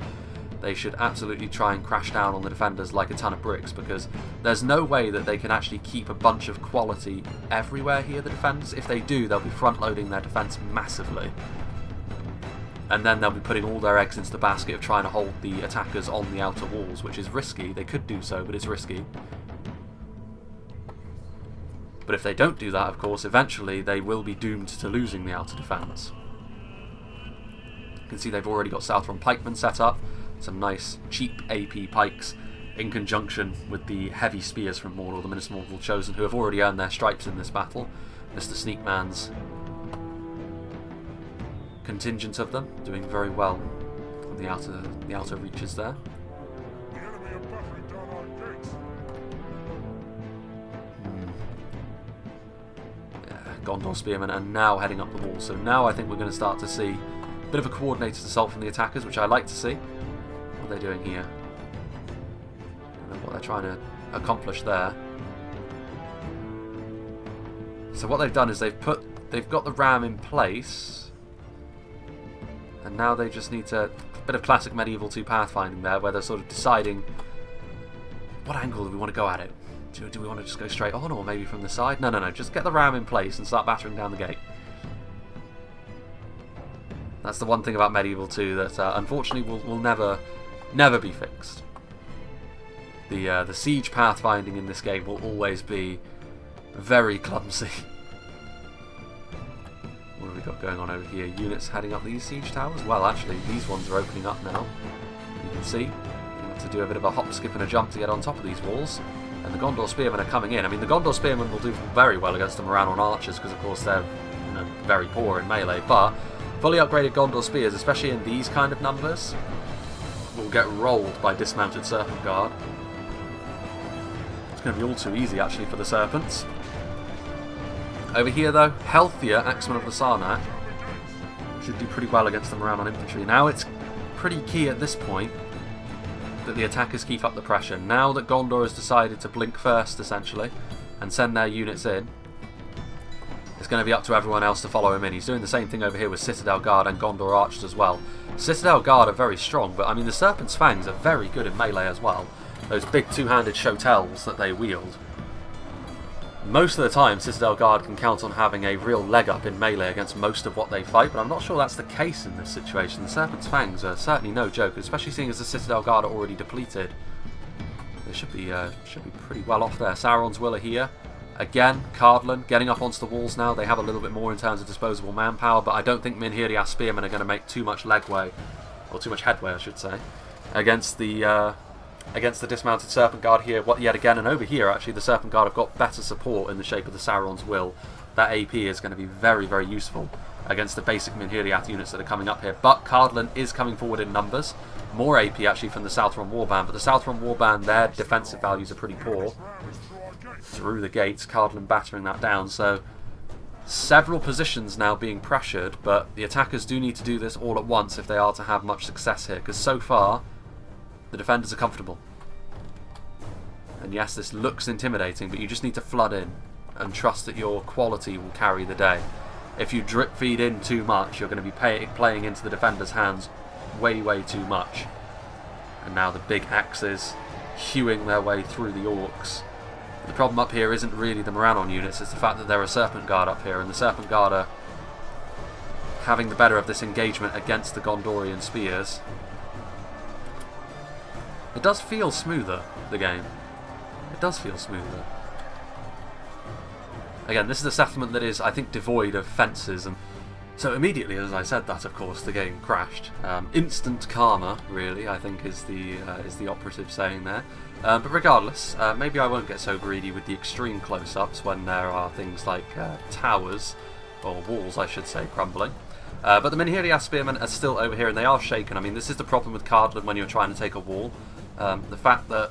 A: they should absolutely try and crash down on the defenders like a ton of bricks, because there's no way that they can actually keep a bunch of quality everywhere here, the defenders. If they do, they'll be front-loading their defence massively. And then they'll be putting all their eggs into the basket of trying to hold the attackers on the outer walls, which is risky. They could do so, but it's risky. But if they don't do that, of course, eventually they will be doomed to losing the outer defence. You can see they've already got Southron pikemen set up. Some nice, cheap AP pikes in conjunction with the heavy spears from Mordor, the Minas Morgul Chosen, who have already earned their stripes in this battle. Mr. Sneakman's contingent of them doing very well on the outer reaches there.
B: The enemy are battering down our gates.
A: Gondor Spearmen are now heading up the wall, so now I think we're going to start to see a bit of a coordinated assault from the attackers, which I like to see. What are they doing here? I don't know what they're trying to accomplish there. So what they've done is they've got the ram in place, and now they just need to... a bit of classic medieval 2 pathfinding there, where they're sort of deciding what angle do we want to go at it. Do we want to just go straight on, or maybe from the side? No, just get the ram in place and start battering down the gate. That's the one thing about Medieval 2 that unfortunately will never be fixed. The siege pathfinding in this game will always be very clumsy. What have we got going on over here? Units heading up these siege towers? Well, actually, these ones are opening up now. You can see, you have to do a bit of a hop, skip and a jump to get on top of these walls. And the Gondor Spearmen are coming in. I mean, the Gondor Spearmen will do very well against the Morannon Archers because, of course, they're very poor in melee. But fully upgraded Gondor Spears, especially in these kind of numbers, will get rolled by dismounted Serpent Guard. It's going to be all too easy, actually, for the Serpents. Over here, though, healthier Axemen of Lasarnak should do pretty well against the Morannon Infantry. Now it's pretty key at this point that the attackers keep up the pressure. Now that Gondor has decided to blink first, essentially, and send their units in, it's going to be up to everyone else to follow him in. He's doing the same thing over here with Citadel Guard and Gondor Archers as well. Citadel Guard are very strong, but I mean the Serpent's Fangs are very good in melee as well. Those big two-handed shotels that they wield. Most of the time, Citadel Guard can count on having a real leg up in melee against most of what they fight, but I'm not sure that's the case in this situation. The Serpent's Fangs are certainly no joke, especially seeing as the Citadel Guard are already depleted. They should be pretty well off there. Sauron's Will are here. Again, Cardolan getting up onto the walls now. They have a little bit more in terms of disposable manpower, but I don't think Minhiriath Spearmen are going to make too much legway, or too much headway, I should say, against the dismounted Serpent Guard here, yet again, and over here actually the Serpent Guard have got better support in the shape of the Sauron's Will. That AP is going to be very, very useful against the basic Minhiriath units that are coming up here. But Cardolan is coming forward in numbers. More AP actually from the Southron Warband, but the Southron Warband, their defensive values are pretty poor. Through the gates, Cardolan battering that down, so several positions now being pressured, but the attackers do need to do this all at once if they are to have much success here, because so far the defenders are comfortable. And yes, this looks intimidating, but you just need to flood in and trust that your quality will carry the day. If you drip feed in too much, you're going to be playing into the defenders' hands way, way too much. And now the big axes hewing their way through the orcs. The problem up here isn't really the Morannon units, it's the fact that there are Serpent Guard up here, and the Serpent Guard are having the better of this engagement against the Gondorian spears. It does feel smoother, the game. It does feel smoother. Again, this is a settlement that is, I think, devoid of fences, and so immediately as I said that, of course, the game crashed. Instant karma, really, I think is the operative saying there. But regardless, maybe I won't get so greedy with the extreme close-ups when there are things like towers, or walls I should say, crumbling. But the Minhiriath Spearmen are still over here and they are shaken. I mean, this is the problem with Cardolan when you're trying to take a wall. The fact that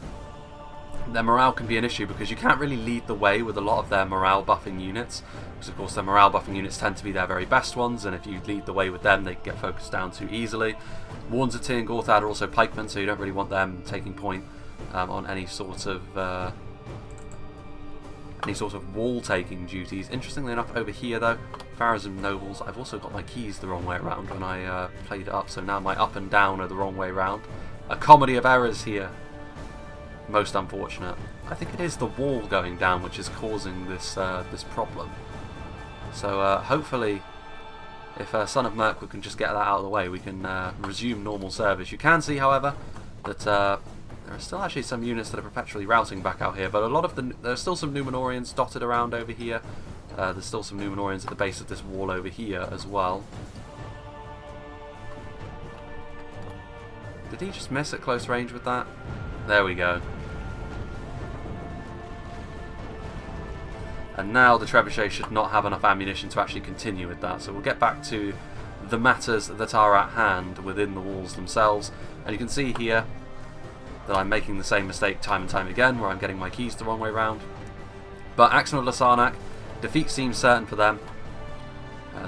A: their morale can be an issue because you can't really lead the way with a lot of their morale buffing units, because of course their morale buffing units tend to be their very best ones, and if you lead the way with them they get focused down too easily. Wardens of Tyr and Gorthad are also pikemen, so you don't really want them taking point on any sort of wall taking duties. Interestingly enough, over here though, Pharazim Nobles, I've also got my keys the wrong way around when I played it up, so now my up and down are the wrong way around. A comedy of errors here. Most unfortunate. I think it is the wall going down which is causing this this problem. So hopefully, if Son of Mirkwood can just get that out of the way, we can resume normal service. You can see, however, that there are still actually some units that are perpetually routing back out here, but a lot of there's still some Numenorians dotted around over here. There's still some Numenorians at the base of this wall over here as well. Did he just miss at close range with that? There we go. And now the trebuchet should not have enough ammunition to actually continue with that. So we'll get back to the matters that are at hand within the walls themselves. And you can see here that I'm making the same mistake time and time again, where I'm getting my keys the wrong way round. But Axemen of Lasarnak, defeat seems certain for them.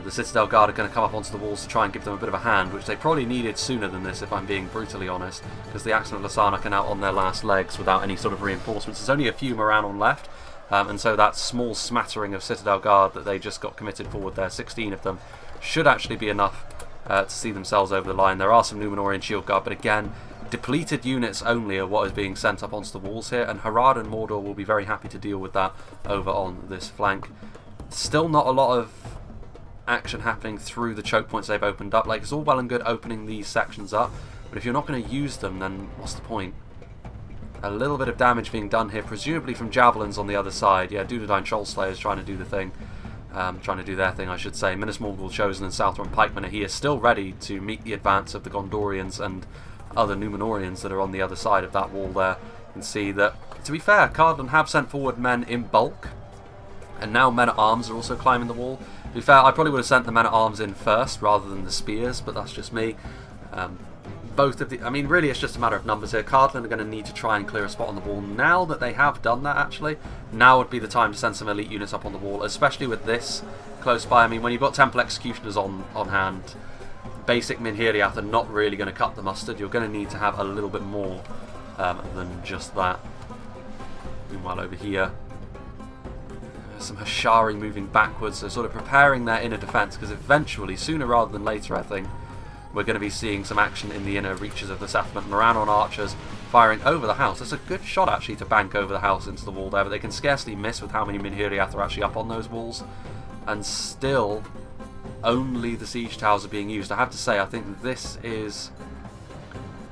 A: The Citadel Guard are going to come up onto the walls to try and give them a bit of a hand, which they probably needed sooner than this, if I'm being brutally honest, because the Axemen of Lasarnak are now on their last legs without any sort of reinforcements. There's only a few Morannon left, and so that small smattering of Citadel Guard that they just got committed forward there, 16 of them, should actually be enough to see themselves over the line. There are some Numenorian Shield Guard, but again, depleted units only are what is being sent up onto the walls here, and Harad and Mordor will be very happy to deal with that over on this flank. Still not a lot of action happening through the choke points they've opened up. Like, it's all well and good opening these sections up, but if you're not going to use them, then what's the point? A little bit of damage being done here, presumably from javelins on the other side. Yeah, Dunedain Trollslayers trying to do the thing. Trying to do their thing, I should say. Minas Morgul Chosen and Southron Pikemen are here, still ready to meet the advance of the Gondorians and other Numenorians that are on the other side of that wall there. You can see that, to be fair, Cardolan have sent forward men in bulk, and now men-at-arms are also climbing the wall. To be fair, I probably would have sent the men-at-arms in first rather than the spears, but that's just me. Both of the... I mean, really, it's just a matter of numbers here. Cardolan are going to need to try and clear a spot on the wall. Now that they have done that, actually, now would be the time to send some elite units up on the wall, especially with this close by. I mean, when you've got Temple Executioners on hand, basic Minhiriath are not really going to cut the mustard. You're going to need to have a little bit more than just that. Meanwhile, over here, some Hashari moving backwards, so sort of preparing their inner defence, because eventually, sooner rather than later, I think, we're going to be seeing some action in the inner reaches of the settlement. Moranon archers firing over the house. That's a good shot, actually, to bank over the house into the wall there, but they can scarcely miss with how many Minhiriath are actually up on those walls. And still, only the siege towers are being used. I have to say, I think this is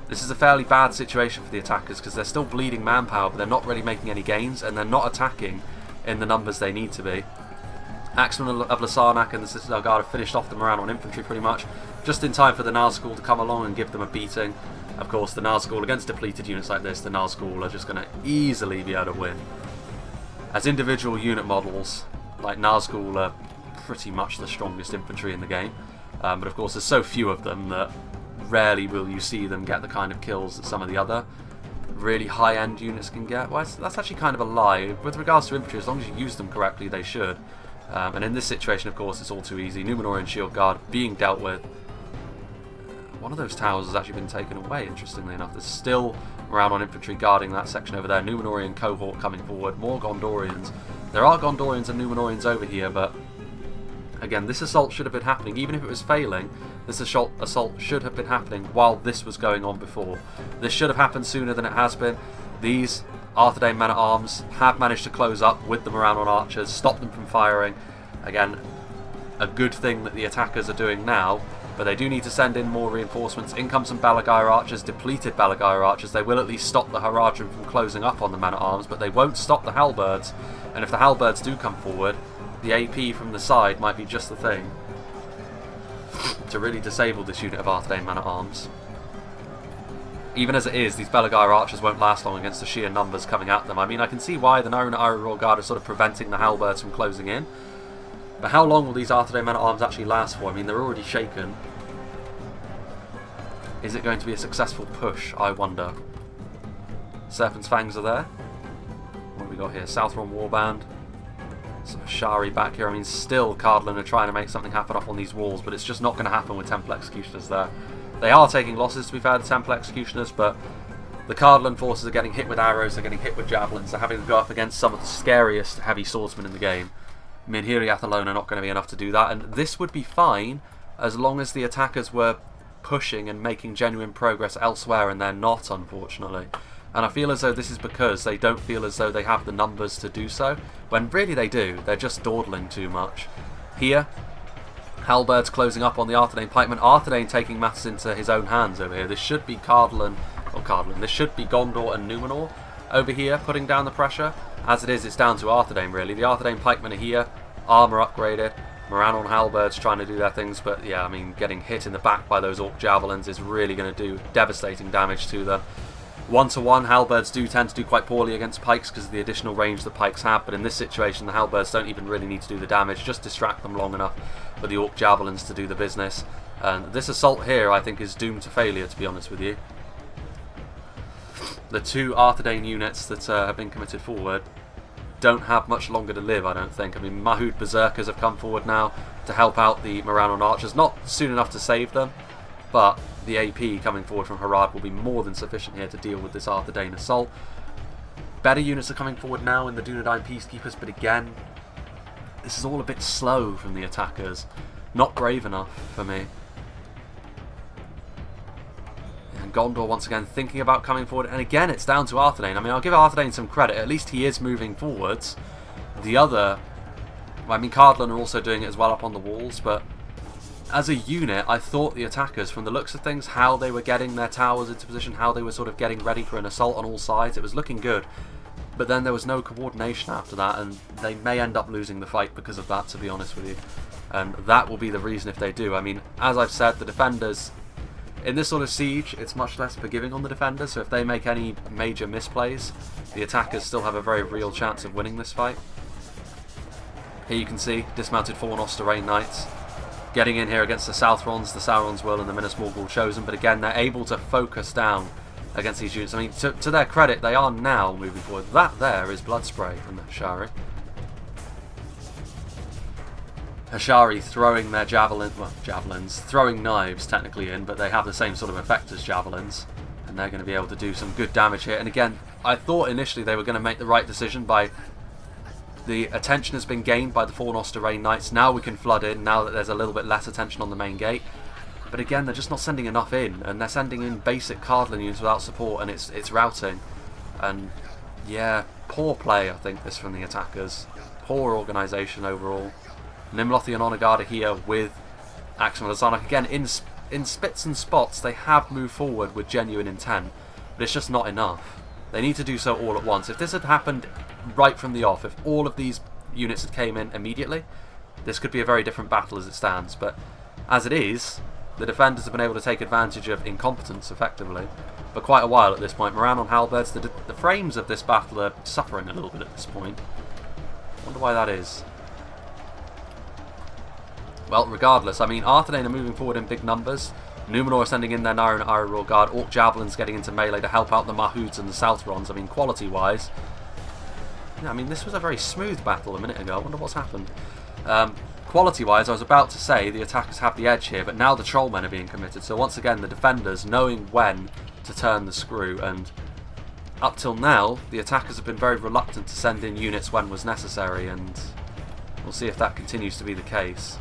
A: a fairly bad situation for the attackers, because they're still bleeding manpower, but they're not really making any gains, and they're not attacking in the numbers they need to be. Axemen of Lasarnak and the Citadel Guard have finished off the Moranon Infantry pretty much, just in time for the Nazgul to come along and give them a beating. Of course, the Nazgul, against depleted units like this, the Nazgul are just going to easily be able to win. As individual unit models, like Nazgul are pretty much the strongest infantry in the game, but of course there's so few of them that rarely will you see them get the kind of kills that some of the other really high-end units can get. Well, that's actually kind of a lie. With regards to infantry, as long as you use them correctly, they should. And in this situation, of course, it's all too easy. Numenorian Shield Guard being dealt with. One of those towers has actually been taken away, interestingly enough. There's still Moranon Infantry guarding that section over there. Numenorian cohort coming forward. More Gondorians. There are Gondorians and Numenorians over here, but again, this assault should have been happening. Even if it was failing, this assault should have been happening while this was going on before. This should have happened sooner than it has been. These Arthedain men-at-arms have managed to close up with the Moranon archers, stop them from firing. Again, a good thing that the attackers are doing now, but they do need to send in more reinforcements. In come some Balagire archers, depleted Balagire archers. They will at least stop the Haradrim from closing up on the men-at-arms, but they won't stop the halberds. And if the halberds do come forward, the AP from the side might be just the thing to really disable this unit of Arthedain men-at-arms. Even as it is, these Balagire archers won't last long against the sheer numbers coming at them. I mean, I can see why the Naruna Iron Guard are sort of preventing the halberds from closing in. But how long will these Arthedain men-at-arms actually last for? I mean, they're already shaken. Is it going to be a successful push, I wonder? Serpent's Fangs are there. What have we got here? Southron Warband. Some Hashari back here. I mean, still Cardolan are trying to make something happen up on these walls, but it's just not going to happen with Temple Executioners there. They are taking losses, to be fair, the Temple Executioners, but the Cardolan forces are getting hit with arrows, they're getting hit with javelins, they're having to go up against some of the scariest heavy swordsmen in the game. Minhiriath alone are not going to be enough to do that, and this would be fine as long as the attackers were pushing and making genuine progress elsewhere, and they're not, unfortunately. And I feel as though this is because they don't feel as though they have the numbers to do so, when really they do. They're just dawdling too much. Here, halberds closing up on the Arthedain pikemen. Arthedain taking matters into his own hands over here. This should be this should be Gondor and Numenor over here putting down the pressure. As it is, it's down to Arthedain, really. The Arthedain pikemen are here, armour upgraded. Moranon halberds trying to do their things, but yeah, I mean, getting hit in the back by those orc javelins is really going to do devastating damage to them. 1-to-1, halberds do tend to do quite poorly against pikes because of the additional range the pikes have, but in this situation the halberds don't even really need to do the damage, just distract them long enough for the orc javelins to do the business. And this assault here, I think, is doomed to failure, to be honest with you. The two Arthedain units that have been committed forward don't have much longer to live, I don't think. I mean, Mahud Berserkers have come forward now to help out the Moranon archers, not soon enough to save them, but the AP coming forward from Harad will be more than sufficient here to deal with this Arthedain assault. Better units are coming forward now in the Dunedain Peacekeepers, but again, this is all a bit slow from the attackers. Not brave enough for me. And Gondor once again thinking about coming forward, and again it's down to Arthedain. I mean, I'll give Arthedain some credit, at least he is moving forwards. The other, I mean, Cardolan are also doing it as well up on the walls, but as a unit, I thought the attackers, from the looks of things, how they were getting their towers into position, how they were sort of getting ready for an assault on all sides, it was looking good. But then there was no coordination after that, and they may end up losing the fight because of that, to be honest with you. And that will be the reason if they do. I mean, as I've said, the defenders, In this sort of siege, it's much less forgiving on the defenders, so if they make any major misplays, the attackers still have a very real chance of winning this fight. Here you can see dismounted Fallen Arthedain Knights getting in here against the Southrons. The Saurons will and the MINAS MORGUL chosen, but again they're able to focus down against these units. I mean, to their credit, they are now moving forward. That there is blood spray from the Hashari. Hashari throwing their javelins, throwing knives technically in, but they have the same sort of effect as javelins, and they're going to be able to do some good damage here. And again, I thought initially they were going to make the right decision by the attention has been gained by the Fallen Arthedain Knights. Now we can flood in, now that there's a little bit less attention on the main gate. But again, they're just not sending enough in, and they're sending in basic Cardolan units without support, and it's routing. And yeah, poor play, I think, this from the attackers. Poor organisation overall. Nimlothi and Honor Guard are here with Axel and Zarnak. Again, in spits and spots, they have moved forward with genuine intent, but it's just not enough. They need to do so all at once. If this had happened right from the off, if all of these units had came in immediately, this could be a very different battle as it stands. But as it is, the defenders have been able to take advantage of incompetence effectively for quite a while at this point. Moran on halberds. The frames of this battle are suffering a little bit at this point. I wonder why that is. Well, regardless, I mean, Arthedain are moving forward in big numbers. Numenor are sending in their Naira and Iron Guard. Orc Javelins getting into melee to help out the Mahoods and the Southrons. I mean, quality-wise, yeah, I mean, this was a very smooth battle a minute ago. I wonder what's happened. Quality-wise, I was about to say the attackers have the edge here, but now the Trollmen are being committed. So once again, the defenders knowing when to turn the screw, and up till now, the attackers have been very reluctant to send in units when was necessary, and we'll see if that continues to be the case.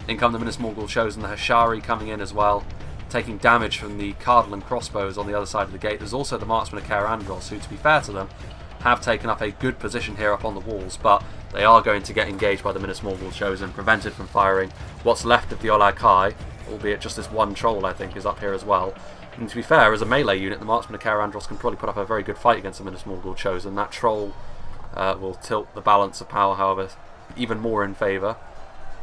A: In come the MINAS MORGUL chosen, the Hashari coming in as well, taking damage from the Cardolan crossbows on the other side of the gate. There's also the Marksmen of Caer Andros, who, to be fair to them, have taken up a good position here up on the walls, but they are going to get engaged by the MINAS MORGUL chosen, prevented from firing what's left of the Olag Kai, albeit just this one troll, I think, is up here as well. And to be fair, as a melee unit, the Marksmen of Caer Andros can probably put up a very good fight against the MINAS MORGUL chosen. That troll will tilt the balance of power, however, even more in favour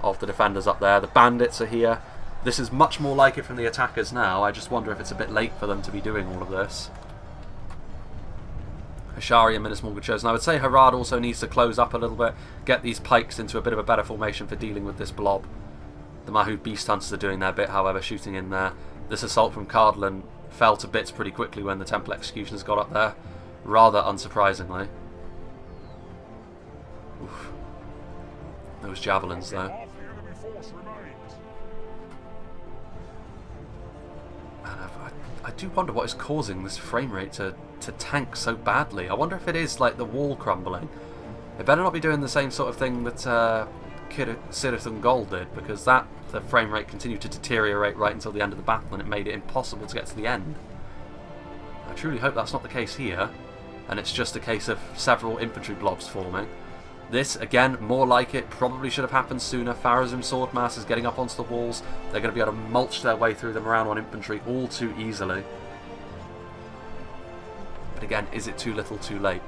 A: of the defenders up there. The bandits are here. This is much more like it from the attackers now. I just wonder if it's a bit late for them to be doing all of this. Hashari and MINAS MORGUL chosen. I would say Harad also needs to close up a little bit, get these pikes into a bit of a better formation for dealing with this blob. The Mahood Beast Hunters are doing their bit, however, shooting in there. This assault from Cardolan fell to bits pretty quickly when the Temple Executioners got up there, rather unsurprisingly. Oof. Those javelins, though. Man, I do wonder what is causing this frame rate to tank so badly. I wonder if it is like the wall crumbling. It better not be doing the same sort of thing that Citadel Guards did, because the frame rate continued to deteriorate right until the end of the battle, and it made it impossible to get to the end. I truly hope that's not the case here, and it's just a case of several infantry blobs forming. This, again, more like it, probably should have happened sooner. Pharazim Swordmass is getting up onto the walls. They're going to be able to mulch their way through the Moran infantry all too easily. But again, is it too little too late?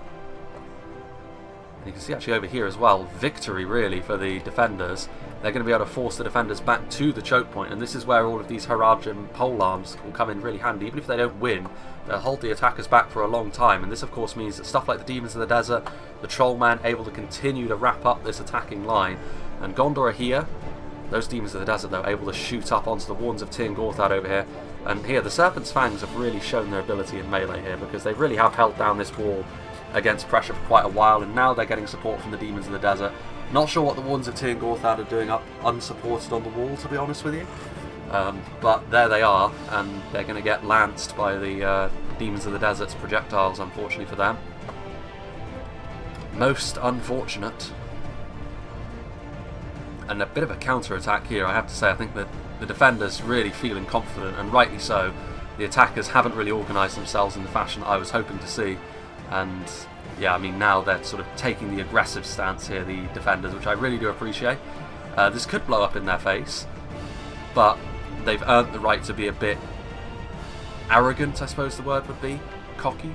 A: And you can see actually over here as well, victory really for the defenders. They're going to be able to force the defenders back to the choke point, and this is where all of these Haradjim polearms will come in really handy. Even if they don't win, they'll hold the attackers back for a long time, and this of course means that stuff like the Demons of the Desert, the Trollman, able to continue to wrap up this attacking line. And Gondor are here. Those Demons of the Desert, though, able to shoot up onto the Wardens of Tir Gorthad over here. And here, the Serpent's Fangs have really shown their ability in melee here, because they really have held down this wall against pressure for quite a while, and now they're getting support from the Demons of the Desert. Not sure what the Wardens of Tir Gorthad are doing up unsupported on the wall, to be honest with you. But there they are, and they're going to get lanced by the Demons of the Desert's projectiles, unfortunately for them. Most unfortunate. And a bit of a counter-attack here, I have to say. I think that the defenders really feeling confident, and rightly so. The attackers haven't really organised themselves in the fashion I was hoping to see. And yeah, I mean, now they're sort of taking the aggressive stance here, the defenders, which I really do appreciate. This could blow up in their face, but they've earned the right to be a bit arrogant, I suppose the word would be, cocky.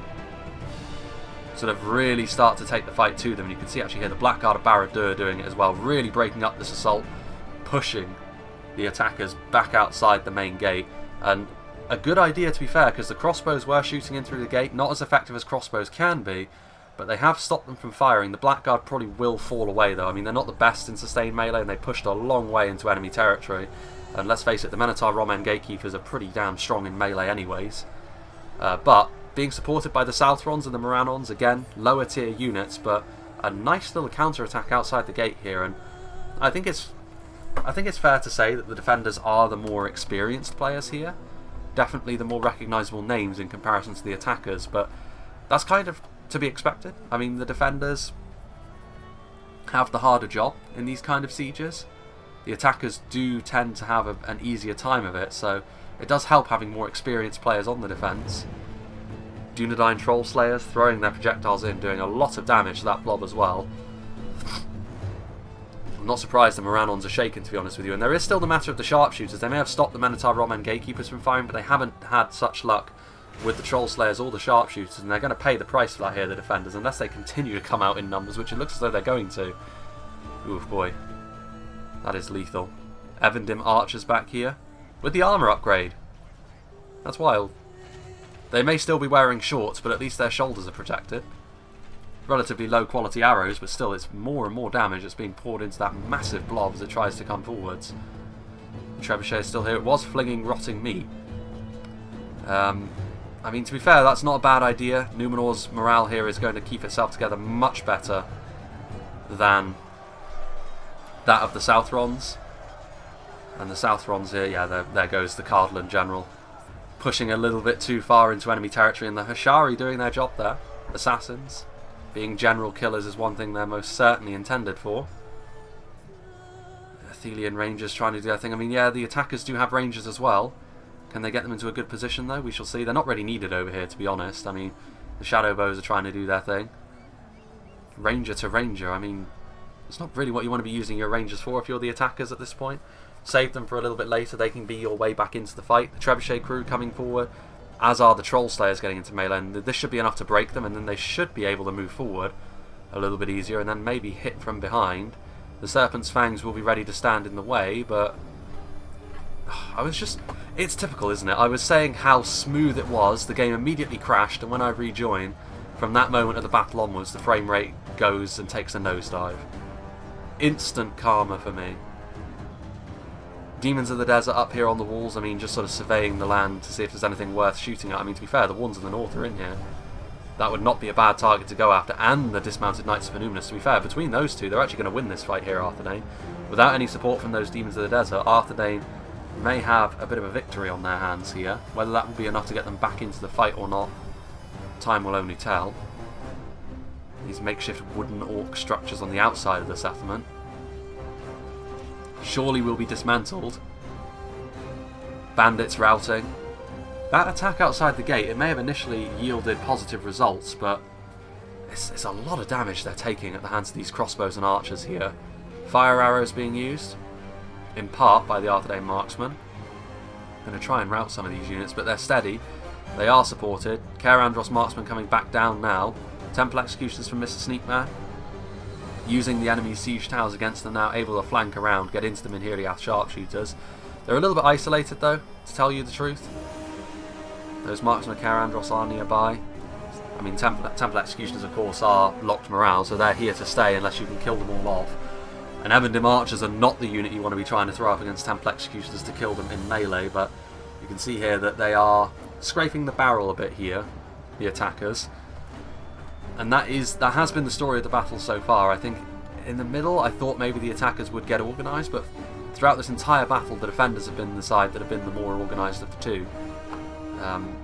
A: Sort of really start to take the fight to them, and you can see actually here the Blackguard of Barad-dûr doing it as well, really breaking up this assault, pushing the attackers back outside the main gate. And a good idea, to be fair, because the crossbows were shooting in through the gate, not as effective as crossbows can be, but they have stopped them from firing. The Blackguard probably will fall away, though. I mean, they're not the best in sustained melee, and they pushed a long way into enemy territory. And let's face it, the Minotaur Roman Gatekeepers are pretty damn strong in melee anyways. But being supported by the Southrons and the Moranons, again, lower tier units, but a nice little counter-attack outside the gate here. And I think it's fair to say that the defenders are the more experienced players here. Definitely the more recognisable names in comparison to the attackers, but that's kind of to be expected. I mean, the defenders have the harder job in these kind of sieges. The attackers do tend to have an easier time of it, so it does help having more experienced players on the defence. Dunedain Troll Slayers throwing their projectiles in, doing a lot of damage to that blob as well. I'm not surprised the Moranons are shaken, to be honest with you. And there is still the matter of the sharpshooters. They may have stopped the Minotaur Roman Gatekeepers from firing, but they haven't had such luck with the Troll Slayers or the sharpshooters, and they're going to pay the price for that here, the defenders, unless they continue to come out in numbers, which it looks as though they're going to. Oof, boy. That is lethal. Evendim Archers back here with the armour upgrade. That's wild. They may still be wearing shorts, but at least their shoulders are protected. Relatively low quality arrows, but still it's more and more damage that's being poured into that massive blob as it tries to come forwards. The Trebuchet is still here. It was flinging rotting meat. I mean, to be fair, that's not a bad idea. Numenor's morale here is going to keep itself together much better than that of the Southrons. And the Southrons here, yeah, there goes the Cardolan general. Pushing a little bit too far into enemy territory, and the Hashari doing their job there. Assassins. Being general killers is one thing they're most certainly intended for. Athelian Rangers trying to do their thing. I mean, yeah, the attackers do have Rangers as well. Can they get them into a good position, though? We shall see. They're not really needed over here, to be honest. I mean, the Shadow Bows are trying to do their thing. Ranger to Ranger, I mean, it's not really what you want to be using your Rangers for if you're the attackers at this point. Save them for a little bit later. They can be your way back into the fight. The Trebuchet crew coming forward, as are the Troll Slayers getting into melee. And this should be enough to break them, and then they should be able to move forward a little bit easier, and then maybe hit from behind. The Serpent's Fangs will be ready to stand in the way, but it's typical, isn't it? I was saying how smooth it was. The game immediately crashed, and when I rejoin, from that moment of the battle onwards, the frame rate goes and takes a nosedive. Instant karma for me. Demons of the Desert up here on the walls, I mean, just sort of surveying the land to see if there's anything worth shooting at. I mean, to be fair, the ones in the north are in here. That would not be a bad target to go after, and the Dismounted Knights of Numenor. To be fair, between those two, they're actually going to win this fight here, Arthedain. Without any support from those Demons of the Desert, Arthedain may have a bit of a victory on their hands here. Whether that will be enough to get them back into the fight or not, time will only tell. These makeshift wooden orc structures on the outside of the settlement surely will be dismantled. Bandits routing. That attack outside the gate, it may have initially yielded positive results, but it's a lot of damage they're taking at the hands of these crossbows and archers here. Fire arrows being used, in part by the Arthedain marksmen. Going to try and rout some of these units, but they're steady. They are supported. Caer Andros marksmen coming back down now. Temple executioners from Mr. Sneakman. Using the enemy's siege towers against them now, able to flank around, get into the Minhiriath sharpshooters. They're a little bit isolated though, to tell you the truth. Those marksmen of Caer Andros are nearby. I mean, Temple executioners of course are locked morale, so they're here to stay unless you can kill them all off. And Evendim Archers are not the unit you want to be trying to throw up against Temple executioners to kill them in melee, but you can see here that they are scraping the barrel a bit here, the attackers. And that has been the story of the battle so far. I think in the middle I thought maybe the attackers would get organised, but throughout this entire battle the defenders have been the side that have been the more organised of the two.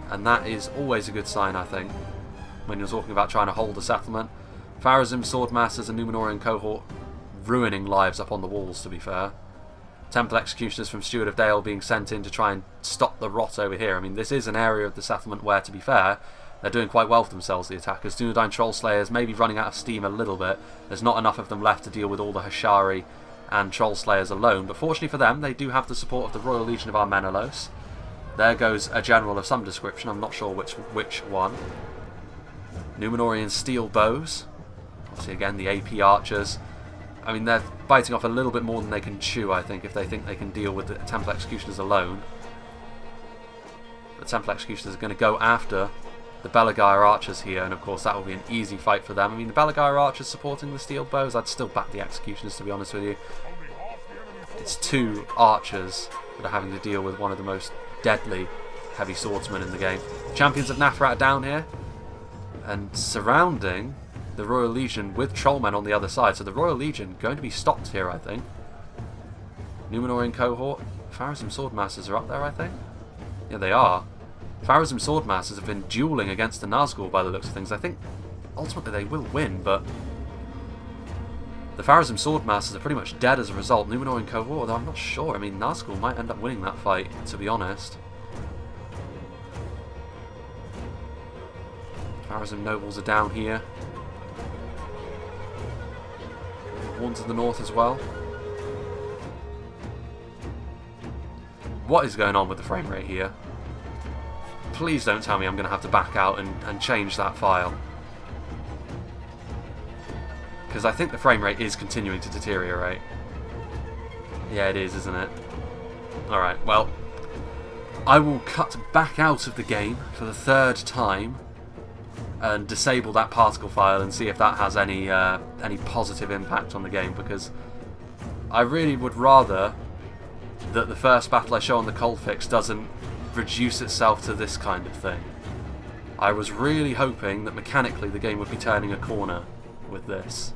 A: And that is always a good sign, I think, when you're talking about trying to hold a settlement. Pharazim Swordmasters and Numenorian cohort ruining lives up on the walls, to be fair. Temple executioners from Steward of Dale being sent in to try and stop the rot over here. I mean, this is an area of the settlement where, to be fair, they're doing quite well for themselves, the attackers. Dunedain Troll Slayers may be running out of steam a little bit. There's not enough of them left to deal with all the Hashari and Troll Slayers alone, but fortunately for them, they do have the support of the Royal Legion of Armenelos. There goes a general of some description, I'm not sure which one. Numenorian Steel Bows. Obviously again, the AP Archers. I mean, they're biting off a little bit more than they can chew, I think, if they think they can deal with the Temple Executioners alone. The Temple Executioners are going to go after the Belagire Archers here, and of course that will be an easy fight for them. I mean, the Belagire Archers supporting the Steel Bows, I'd still back the Executioners, to be honest with you. It's two archers that are having to deal with one of the most deadly heavy swordsmen in the game. Champions of Nathrat are down here, and surrounding the Royal Legion with Trollmen on the other side. So the Royal Legion going to be stopped here, I think. Numenorian cohort. Pharazim Swordmasters are up there, I think. Yeah, they are. Pharazim Swordmasters have been dueling against the Nazgul by the looks of things. I think ultimately they will win, but the Pharazim Swordmasters are pretty much dead as a result. Numenorian cohort, although I'm not sure. I mean, Nazgul might end up winning that fight, to be honest. Pharazim nobles are down here. Wardens of the North as well. What is going on with the frame rate here? Please don't tell me I'm going to have to back out and change that file. Because I think the frame rate is continuing to deteriorate. Yeah, it is, isn't it? Alright, well, I will cut back out of the game for the third time and disable that particle file and see if that has any positive impact on the game, because I really would rather that the first battle I show on the cold fix doesn't reduce itself to this kind of thing. I was really hoping that mechanically the game would be turning a corner with this.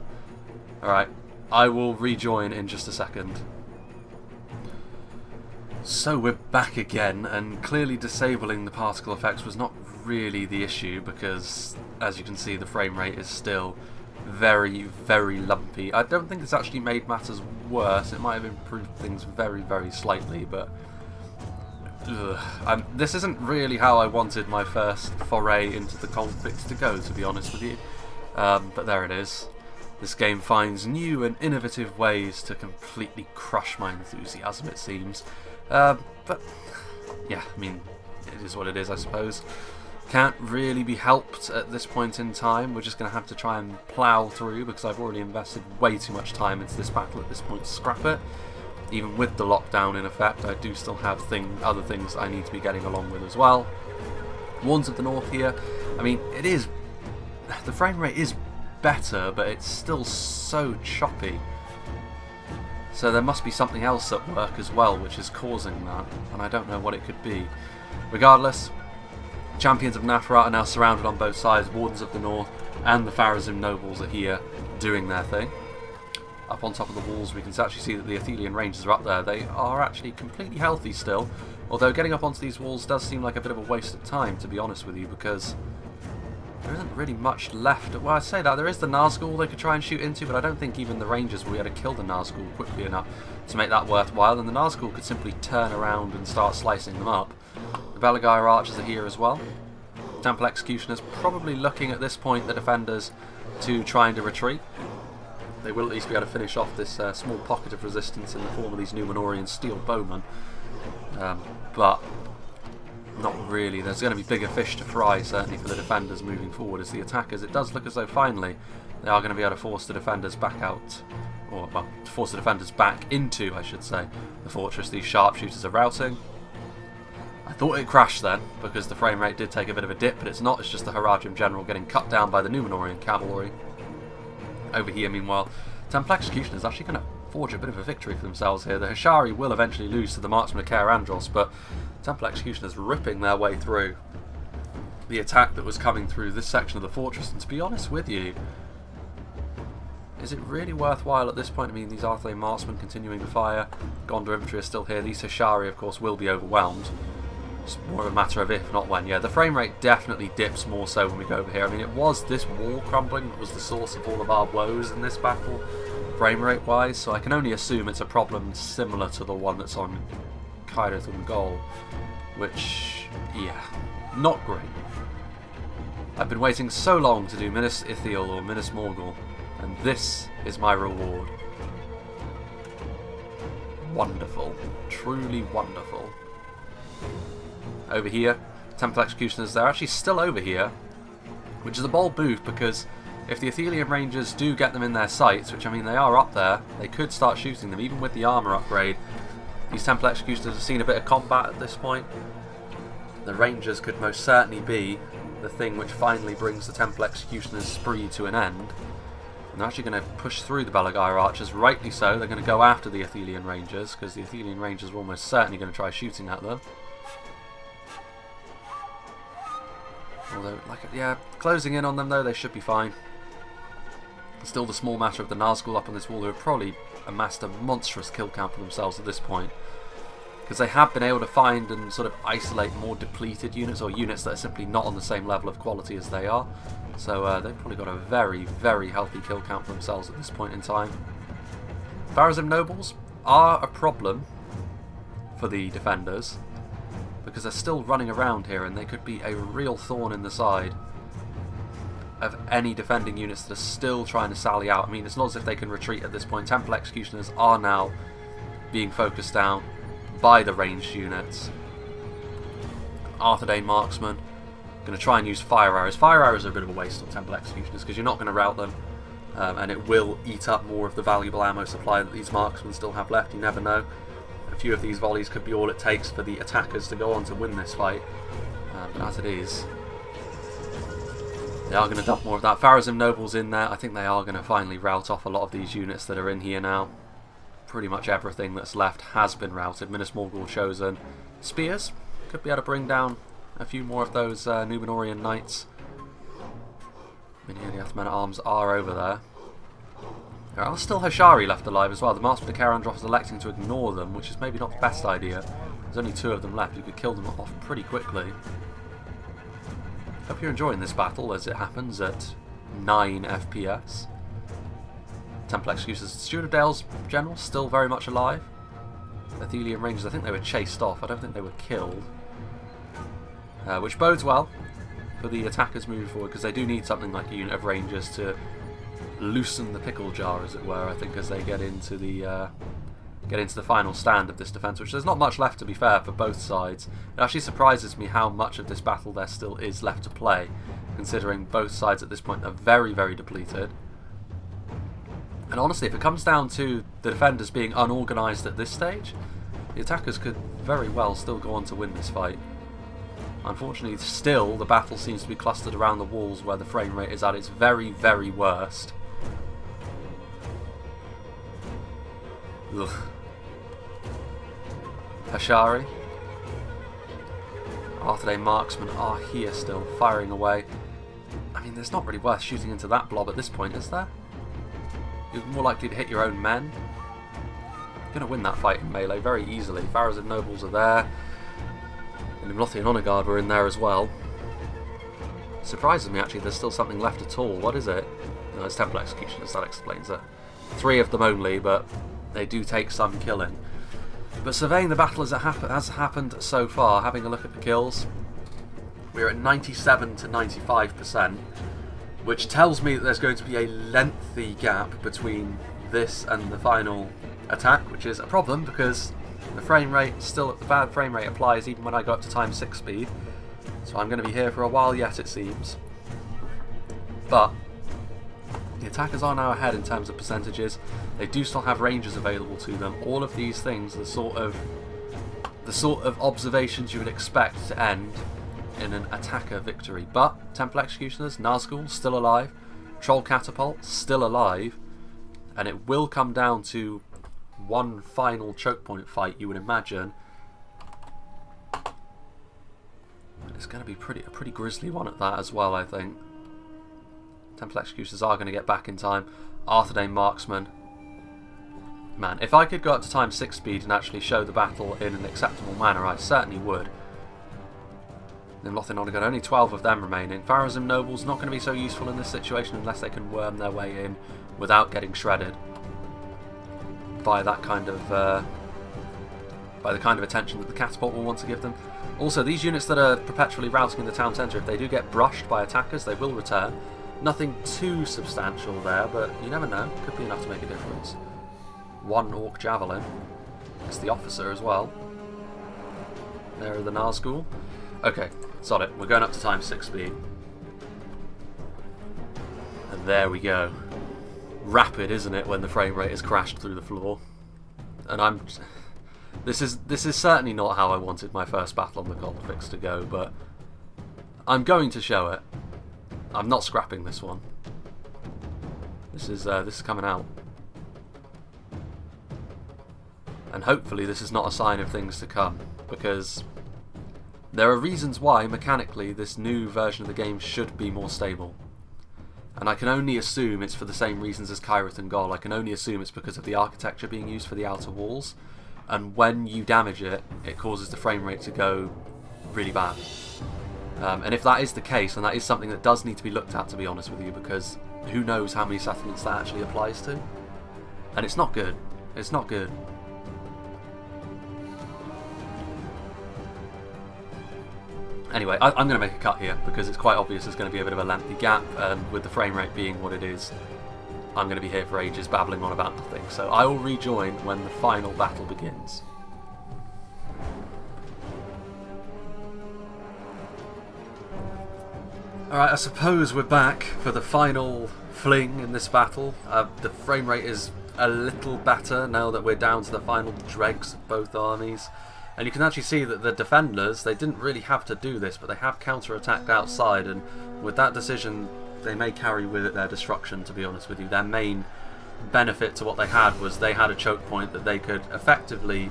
A: Alright, I will rejoin in just a second. So we're back again, and clearly disabling the particle effects was not really the issue, because as you can see the frame rate is still very, very lumpy. I don't think it's actually made matters worse. It might have improved things very, very slightly, but this isn't really how I wanted my first foray into the cold fix to go, to be honest with you. But there it is. This game finds new and innovative ways to completely crush my enthusiasm, it seems. But yeah, I mean, it is what it is, I suppose. Can't really be helped at this point in time. We're just going to have to try and plough through, because I've already invested way too much time into this battle at this point to scrap it. Even with the lockdown in effect, I do still have other things I need to be getting along with as well. Wardens of the North here. I mean, it is... the frame rate is better, but it's still so choppy. So there must be something else at work as well which is causing that, and I don't know what it could be. Regardless, Champions of Nathrat are now surrounded on both sides. Wardens of the North and the Pharazim nobles are here doing their thing. Up on top of the walls we can actually see that the Athelian Rangers are up there. They are actually completely healthy still, although getting up onto these walls does seem like a bit of a waste of time, to be honest with you, because there isn't really much left. Well, I say that, there is the Nazgul they could try and shoot into, but I don't think even the Rangers will be able to kill the Nazgul quickly enough to make that worthwhile, and the Nazgul could simply turn around and start slicing them up. The Belagire Archers are here as well. Temple Executioners probably looking at this point the defenders to trying to retreat. They will at least be able to finish off this small pocket of resistance in the form of these Numenorian steel bowmen. But not really. There's going to be bigger fish to fry, certainly for the defenders moving forward. As the attackers, it does look as though finally they are going to be able to force the defenders back out, or well, to force the defenders back into, I should say, the fortress. These sharpshooters are routing. I thought it crashed then, because the frame rate did take a bit of a dip, but it's not. It's just the Haradrim general getting cut down by the Numenorian cavalry. Over here, meanwhile, Temple Execution is actually going to forge a bit of a victory for themselves here. The Hishari will eventually lose to the Marksmen of Caer Andros, but Temple Execution is ripping their way through the attack that was coming through this section of the fortress. And to be honest with you, is it really worthwhile at this point? I mean, these Arthedain Marksmen continuing to fire. Gondor Infantry are still here. These Hishari, of course, will be overwhelmed. It's more of a matter of if, not when. Yeah, the frame rate definitely dips more so when we go over here. I mean, it was this wall crumbling that was the source of all of our woes in this battle, frame rate wise, so I can only assume it's a problem similar to the one that's on Caerith and Gol, which, yeah, not great. I've been waiting so long to do Minas Ithil or Minas Morgul, and this is my reward. Wonderful. Truly wonderful. Over here, Temple Executioners, they're actually still over here, which is a bold move, because if the Athelian Rangers do get them in their sights, which I mean they are up there, they could start shooting them, even with the armour upgrade. These Temple Executioners have seen a bit of combat at this point. the Rangers could most certainly be the thing which finally brings the Temple Executioner's spree to an end. And they're actually going to push through the Balaguer archers, rightly so. They're going to go after the Athelian Rangers, because the Athelian Rangers are almost certainly going to try shooting at them. Although, yeah, closing in on them though, they should be fine. Still the small matter of the Nazgul up on this wall, who have probably amassed a monstrous kill count for themselves at this point. Because they have been able to find and sort of isolate more depleted units, or units that are simply not on the same level of quality as they are. So they've probably got a very, very healthy kill count for themselves at this point in time. Pharazim Nobles are a problem for the defenders, because they're still running around here and they could be a real thorn in the side of any defending units that are still trying to sally out. I mean, it's not as if they can retreat at this point. Temple Executioners are now being focused down by the ranged units. Arthedain Marksmen going to try and use fire arrows. Fire arrows are a bit of a waste on Temple Executioners because you're not going to rout them, and it will eat up more of the valuable ammo supply that these marksmen still have left. You never know. A few of these volleys could be all it takes for the attackers to go on to win this fight, but as it is, they are going to dump more of that. Pharazim Nobles in there. I think they are going to finally rout off a lot of these units that are in here now. Pretty much everything that's left has been routed. Minas Morgul chosen. Spears could be able to bring down a few more of those Numenorian knights. Many of the Athmen-at-Arms are over there. There are still Hashari left alive as well. The Master of the Karandroth is electing to ignore them, which is maybe not the best idea. There's only 2 of them left. You could kill them off pretty quickly. Hope you're enjoying this battle as it happens at 9 FPS. Temple Executioners. Steward of Dale's general still very much alive. Athelian Rangers, I think they were chased off. I don't think they were killed. Which bodes well for the attackers moving forward, because they do need something like a unit of Rangers to loosen the pickle jar, as it were, I think, as they get into the final stand of this defence, which there's not much left, to be fair, for both sides. It actually surprises me how much of this battle there still is left to play, considering both sides at this point are very, very depleted. And honestly, if it comes down to the defenders being unorganised at this stage, the attackers could very well still go on to win this fight. Unfortunately, still, the battle seems to be clustered around the walls where the frame rate is at its very, very worst. Ugh. Hashari. Arthedain Marksmen are here still, firing away. I mean, it's not really worth shooting into that blob at this point, is there? You're more likely to hit your own men. You're going to win that fight in melee very easily. Pharazim Nobles are there. And Imlothi and Honor Guard were in there as well. Surprises me, actually, there's still something left at all. What is it? No, it's Temple Executioners, that explains it. 3 of them only, but they do take some killing. But surveying the battle as it has happened so far, having a look at the kills, we're at 97 to 95%, which tells me that there's going to be a lengthy gap between this and the final attack, which is a problem because the frame rate still, the bad frame rate applies even when I go up to times 6 speed. So I'm going to be here for a while yet, it seems. But the attackers are now ahead in terms of percentages. They do still have rangers available to them. All of these things are the sort of observations you would expect to end in an attacker victory. But Temple Executioners, Nazgul still alive, Troll Catapult still alive, and it will come down to one final choke point fight, you would imagine. It's going to be a pretty grisly one at that as well, I think. Temple Executioners are going to get back in time. Arthedain Marksmen. Man, if I could go up to times 6 speed and actually show the battle in an acceptable manner, I certainly would. Imlothi and Honor Guard, only 12 of them remaining. Pharazim Nobles not going to be so useful in this situation unless they can worm their way in without getting shredded by that kind of by the kind of attention that the catapult will want to give them. Also, these units that are perpetually routing in the town centre, if they do get brushed by attackers, they will return. Nothing too substantial there, but you never know. Could be enough to make a difference. 1 Orc Javelin. It's the officer as well. There are the Nazgul. Okay, sod it. We're going up to times 6 speed. And there we go. Rapid, isn't it, when the frame rate is crashed through the floor? And This is certainly not how I wanted my first battle on the cold fix to go, but I'm going to show it. I'm not scrapping this one. This is coming out. And hopefully this is not a sign of things to come, because there are reasons why, mechanically, this new version of the game should be more stable. And I can only assume it's for the same reasons as Cyrith and Gol. I can only assume it's because of the architecture being used for the outer walls. And when you damage it, it causes the frame rate to go really bad. And if that is the case, then that is something that does need to be looked at, to be honest with you, because who knows how many settlements that actually applies to. And it's not good. It's not good. Anyway, I'm going to make a cut here, because it's quite obvious there's going to be a bit of a lengthy gap, and with the frame rate being what it is, I'm going to be here for ages babbling on about nothing. So I will rejoin when the final battle begins. Alright, I suppose we're back for the final fling in this battle. The frame rate is a little better now that we're down to the final dregs of both armies. And you can actually see that the defenders, they didn't really have to do this, but they have counter-attacked outside, and with that decision they may carry with it their destruction, to be honest with you. Their main benefit to what they had was they had a choke point that they could effectively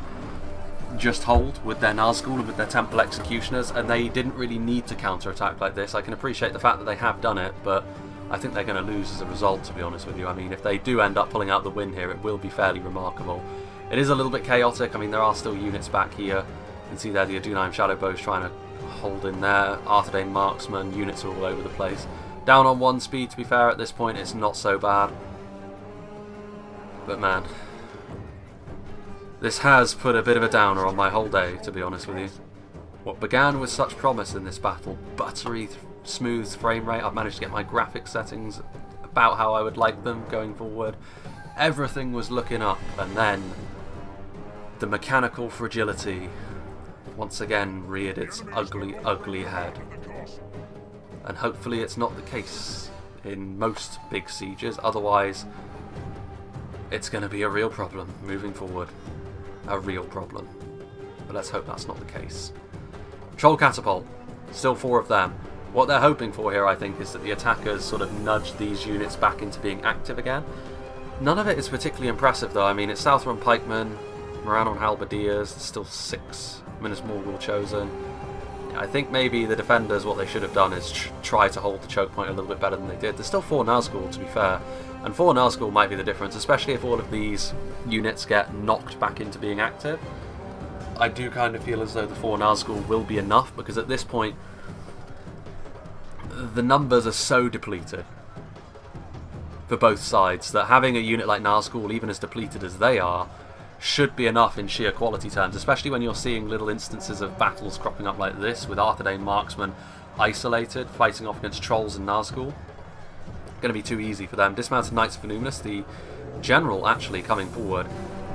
A: just hold with their Nazgul and with their Temple Executioners, and they didn't really need to counter-attack like this. I can appreciate the fact that they have done it, but I think they're going to lose as a result, to be honest with you. I mean, if they do end up pulling out the win here, it will be fairly remarkable. It is a little bit chaotic. I mean, there are still units back here. You can see there the Arthedain Shadowbows trying to hold in there. Arthedain Marksmen, units are all over the place. Down on 1 speed, to be fair, at this point it's not so bad. But man, this has put a bit of a downer on my whole day, to be honest with you. What began with such promise in this battle, buttery, smooth frame rate, I've managed to get my graphics settings about how I would like them going forward. Everything was looking up, and then the mechanical fragility once again reared its ugly, ugly head. And hopefully it's not the case in most big sieges, otherwise it's going to be a real problem moving forward. A real problem. But let's hope that's not the case. Troll Catapult, still 4 of them. What they're hoping for here, I think, is that the attackers sort of nudge these units back into being active again. None of it is particularly impressive though. I mean, it's Southron Pikemen, Moranon Halberdiers, still 6 Minas Morgul chosen. I think maybe the defenders, what they should have done is try to hold the choke point a little bit better than they did. There's still 4 Nazgul, to be fair, and 4 Nazgul might be the difference, especially if all of these units get knocked back into being active. I do kind of feel as though the 4 Nazgul will be enough, because at this point the numbers are so depleted for both sides that having a unit like Nazgul, even as depleted as they are, should be enough in sheer quality terms, especially when you're seeing little instances of battles cropping up like this, with Arthedain Marksmen isolated, fighting off against Trolls and Nazgul. Going to be too easy for them. Dismounted Knights of Numenor, the General actually coming forward,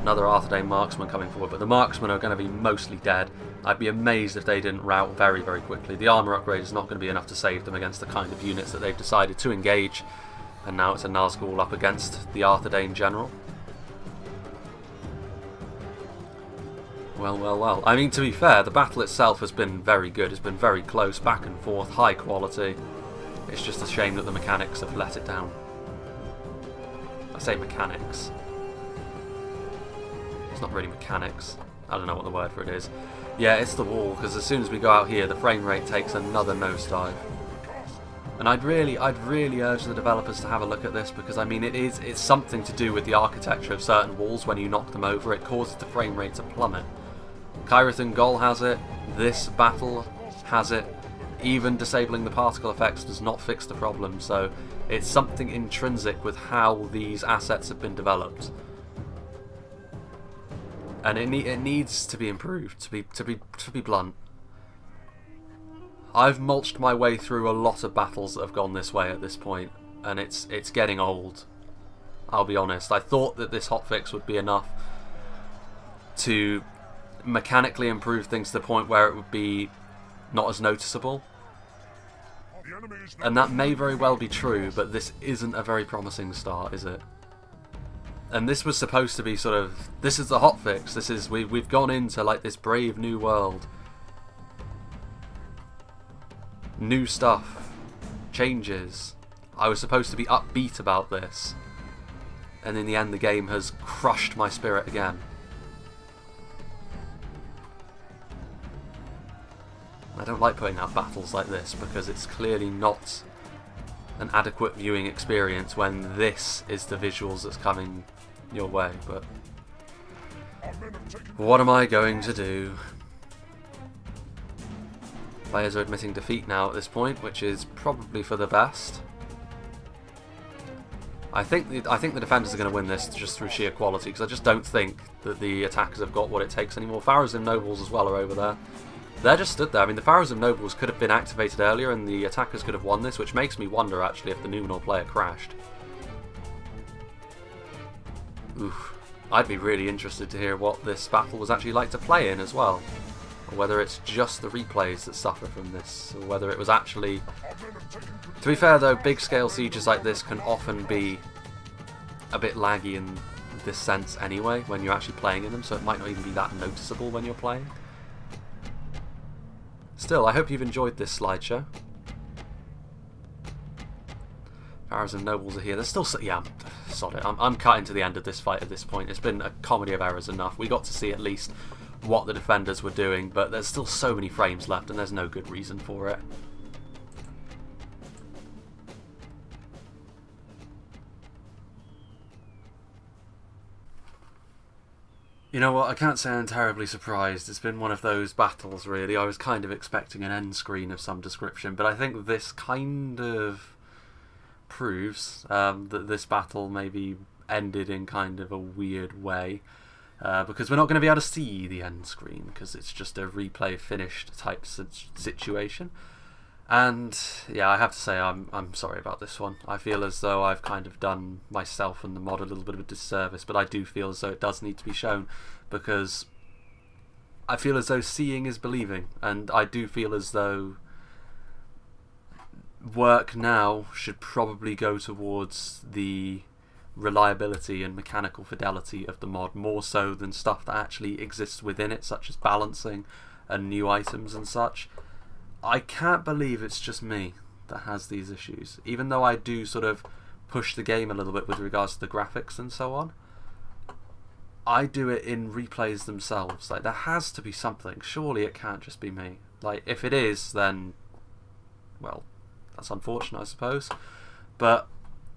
A: another Arthedain Marksman coming forward, but the Marksmen are going to be mostly dead. I'd be amazed if they didn't rout very, very quickly. The armour upgrade is not going to be enough to save them against the kind of units that they've decided to engage, and now it's a Nazgul up against the Arthedain General. Well, well, well. I mean, to be fair, the battle itself has been very good. It's been very close, back and forth, high quality. It's just a shame that the mechanics have let it down. I say mechanics. It's not really mechanics. I don't know what the word for it is. Yeah, it's the wall, because as soon as we go out here, the frame rate takes another nosedive. And I'd really urge the developers to have a look at this, because I mean it's something to do with the architecture of certain walls. When you knock them over, it causes the frame rate to plummet. Cyrith and Gol has it, this battle has it. Even disabling the particle effects does not fix the problem, so it's something intrinsic with how these assets have been developed. And it needs to be improved, to be blunt. I've mulched my way through a lot of battles that have gone this way at this point, and it's getting old. I'll be honest. I thought that this hotfix would be enough to mechanically improve things to the point where it would be not as noticeable. And that may very well be true, but this isn't a very promising start, is it? And this was supposed to be sort of, this is the hotfix. This is, we've gone into like this brave new world. New stuff, changes. I was supposed to be upbeat about this, and in the end the game has crushed my spirit again. I don't like putting out battles like this because it's clearly not an adequate viewing experience when this is the visuals that's coming your way, but what am I going to do? Players are admitting defeat now at this point, which is probably for the best. I think the defenders are going to win this just through sheer quality, because I just don't think that the attackers have got what it takes anymore. Pharazim Nobles as well are over there. They're just stood there. I mean, the Pharazim Nobles could have been activated earlier and the attackers could have won this, which makes me wonder actually if the Numenor player crashed. Oof. I'd be really interested to hear what this battle was actually like to play in as well. Or whether it's just the replays that suffer from this, or whether it was actually... To be fair though, big scale sieges like this can often be a bit laggy in this sense anyway, when you're actually playing in them, so it might not even be that noticeable when you're playing. Still, I hope you've enjoyed this slideshow. Pharazim Nobles are here. There's still... Yeah, sod it. I'm cutting to the end of this fight at this point. It's been a comedy of errors enough. We got to see at least what the defenders were doing, but there's still so many frames left and there's no good reason for it. You know what, I can't say I'm terribly surprised. It's been one of those battles, really. I was kind of expecting an end screen of some description, but I think this kind of proves that this battle maybe ended in kind of a weird way. Because we're not going to be able to see the end screen, because it's just a replay finished type situation. And yeah, I have to say I'm sorry about this one. I feel as though I've kind of done myself and the mod a little bit of a disservice, but I do feel as though it does need to be shown, because I feel as though seeing is believing, and I do feel as though work now should probably go towards the reliability and mechanical fidelity of the mod, more so than stuff that actually exists within it, such as balancing and new items and such. I can't believe it's just me that has these issues, even though I do sort of push the game a little bit with regards to the graphics and so on. I do it in replays themselves. Like, there has to be something. Surely it can't just be me. Like, if it is, then, well, that's unfortunate, I suppose. But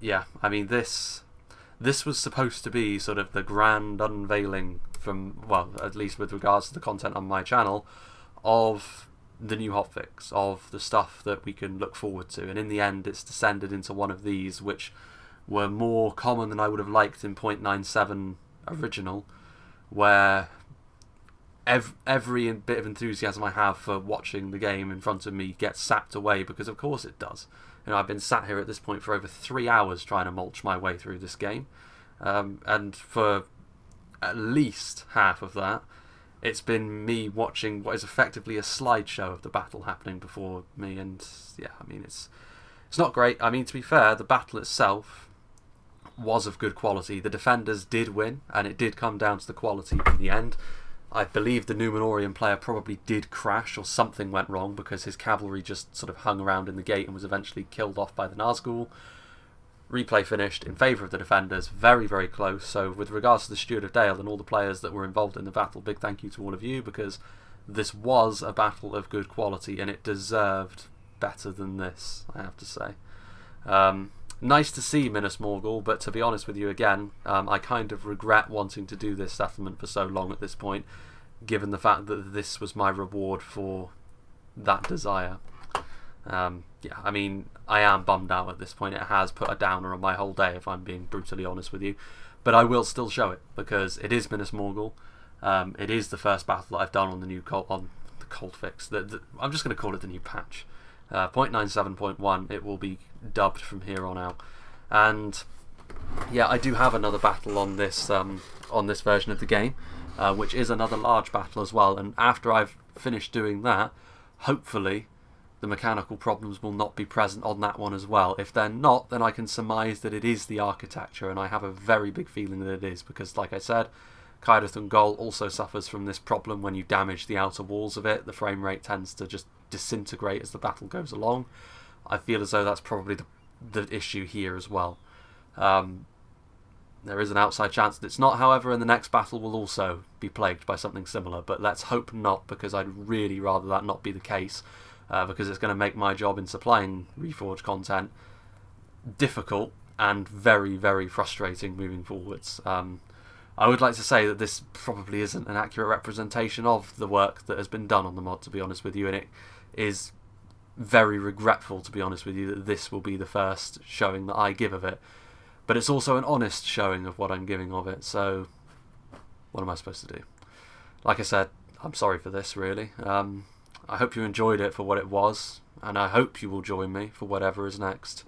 A: yeah, I mean, this was supposed to be sort of the grand unveiling from, well, at least with regards to the content on my channel, of the new hotfix, of the stuff that we can look forward to, and in the end it's descended into one of these, which were more common than I would have liked in 0.97 original, where every bit of enthusiasm I have for watching the game in front of me gets sapped away, because of course it does. You know, I've been sat here at this point for over 3 hours trying to mulch my way through this game, and for at least half of that it's been me watching what is effectively a slideshow of the battle happening before me, and yeah, I mean, it's not great. I mean, to be fair, the battle itself was of good quality. The defenders did win, and it did come down to the quality in the end. I believe the Numenorian player probably did crash, or something went wrong, because his cavalry just sort of hung around in the gate and was eventually killed off by the Nazgul. Replay finished in favour of the defenders, very, very close. So with regards to the Steward of Dale and all the players that were involved in the battle, big thank you to all of you, because this was a battle of good quality and it deserved better than this, I have to say. Nice to see Minas Morgul, but to be honest with you again, I kind of regret wanting to do this settlement for so long at this point, given the fact that this was my reward for that desire. Yeah, I mean, I am bummed out at this point. It has put a downer on my whole day, if I'm being brutally honest with you. But I will still show it, because it is Minas Morgul. It is the first battle that I've done on the new cold fix. I'm just going to call it the new patch. 0.97.1, it will be dubbed from here on out. And yeah, I do have another battle on this version of the game, which is another large battle as well. And after I've finished doing that, hopefully the mechanical problems will not be present on that one as well. If they're not, then I can surmise that it is the architecture, and I have a very big feeling that it is, because like I said, Caerhun Gol also suffers from this problem. When you damage the outer walls of it, the frame rate tends to just disintegrate as the battle goes along. I feel as though that's probably the issue here as well. There is an outside chance that it's not, however, and the next battle will also be plagued by something similar, but let's hope not, because I'd really rather that not be the case, because it's going to make my job in supplying Reforged content difficult and very, very frustrating moving forwards. I would like to say that this probably isn't an accurate representation of the work that has been done on the mod, to be honest with you, and it is very regretful, to be honest with you, that this will be the first showing that I give of it. But it's also an honest showing of what I'm giving of it, so what am I supposed to do? Like I said, I'm sorry for this, really. I hope you enjoyed it for what it was, and I hope you will join me for whatever is next.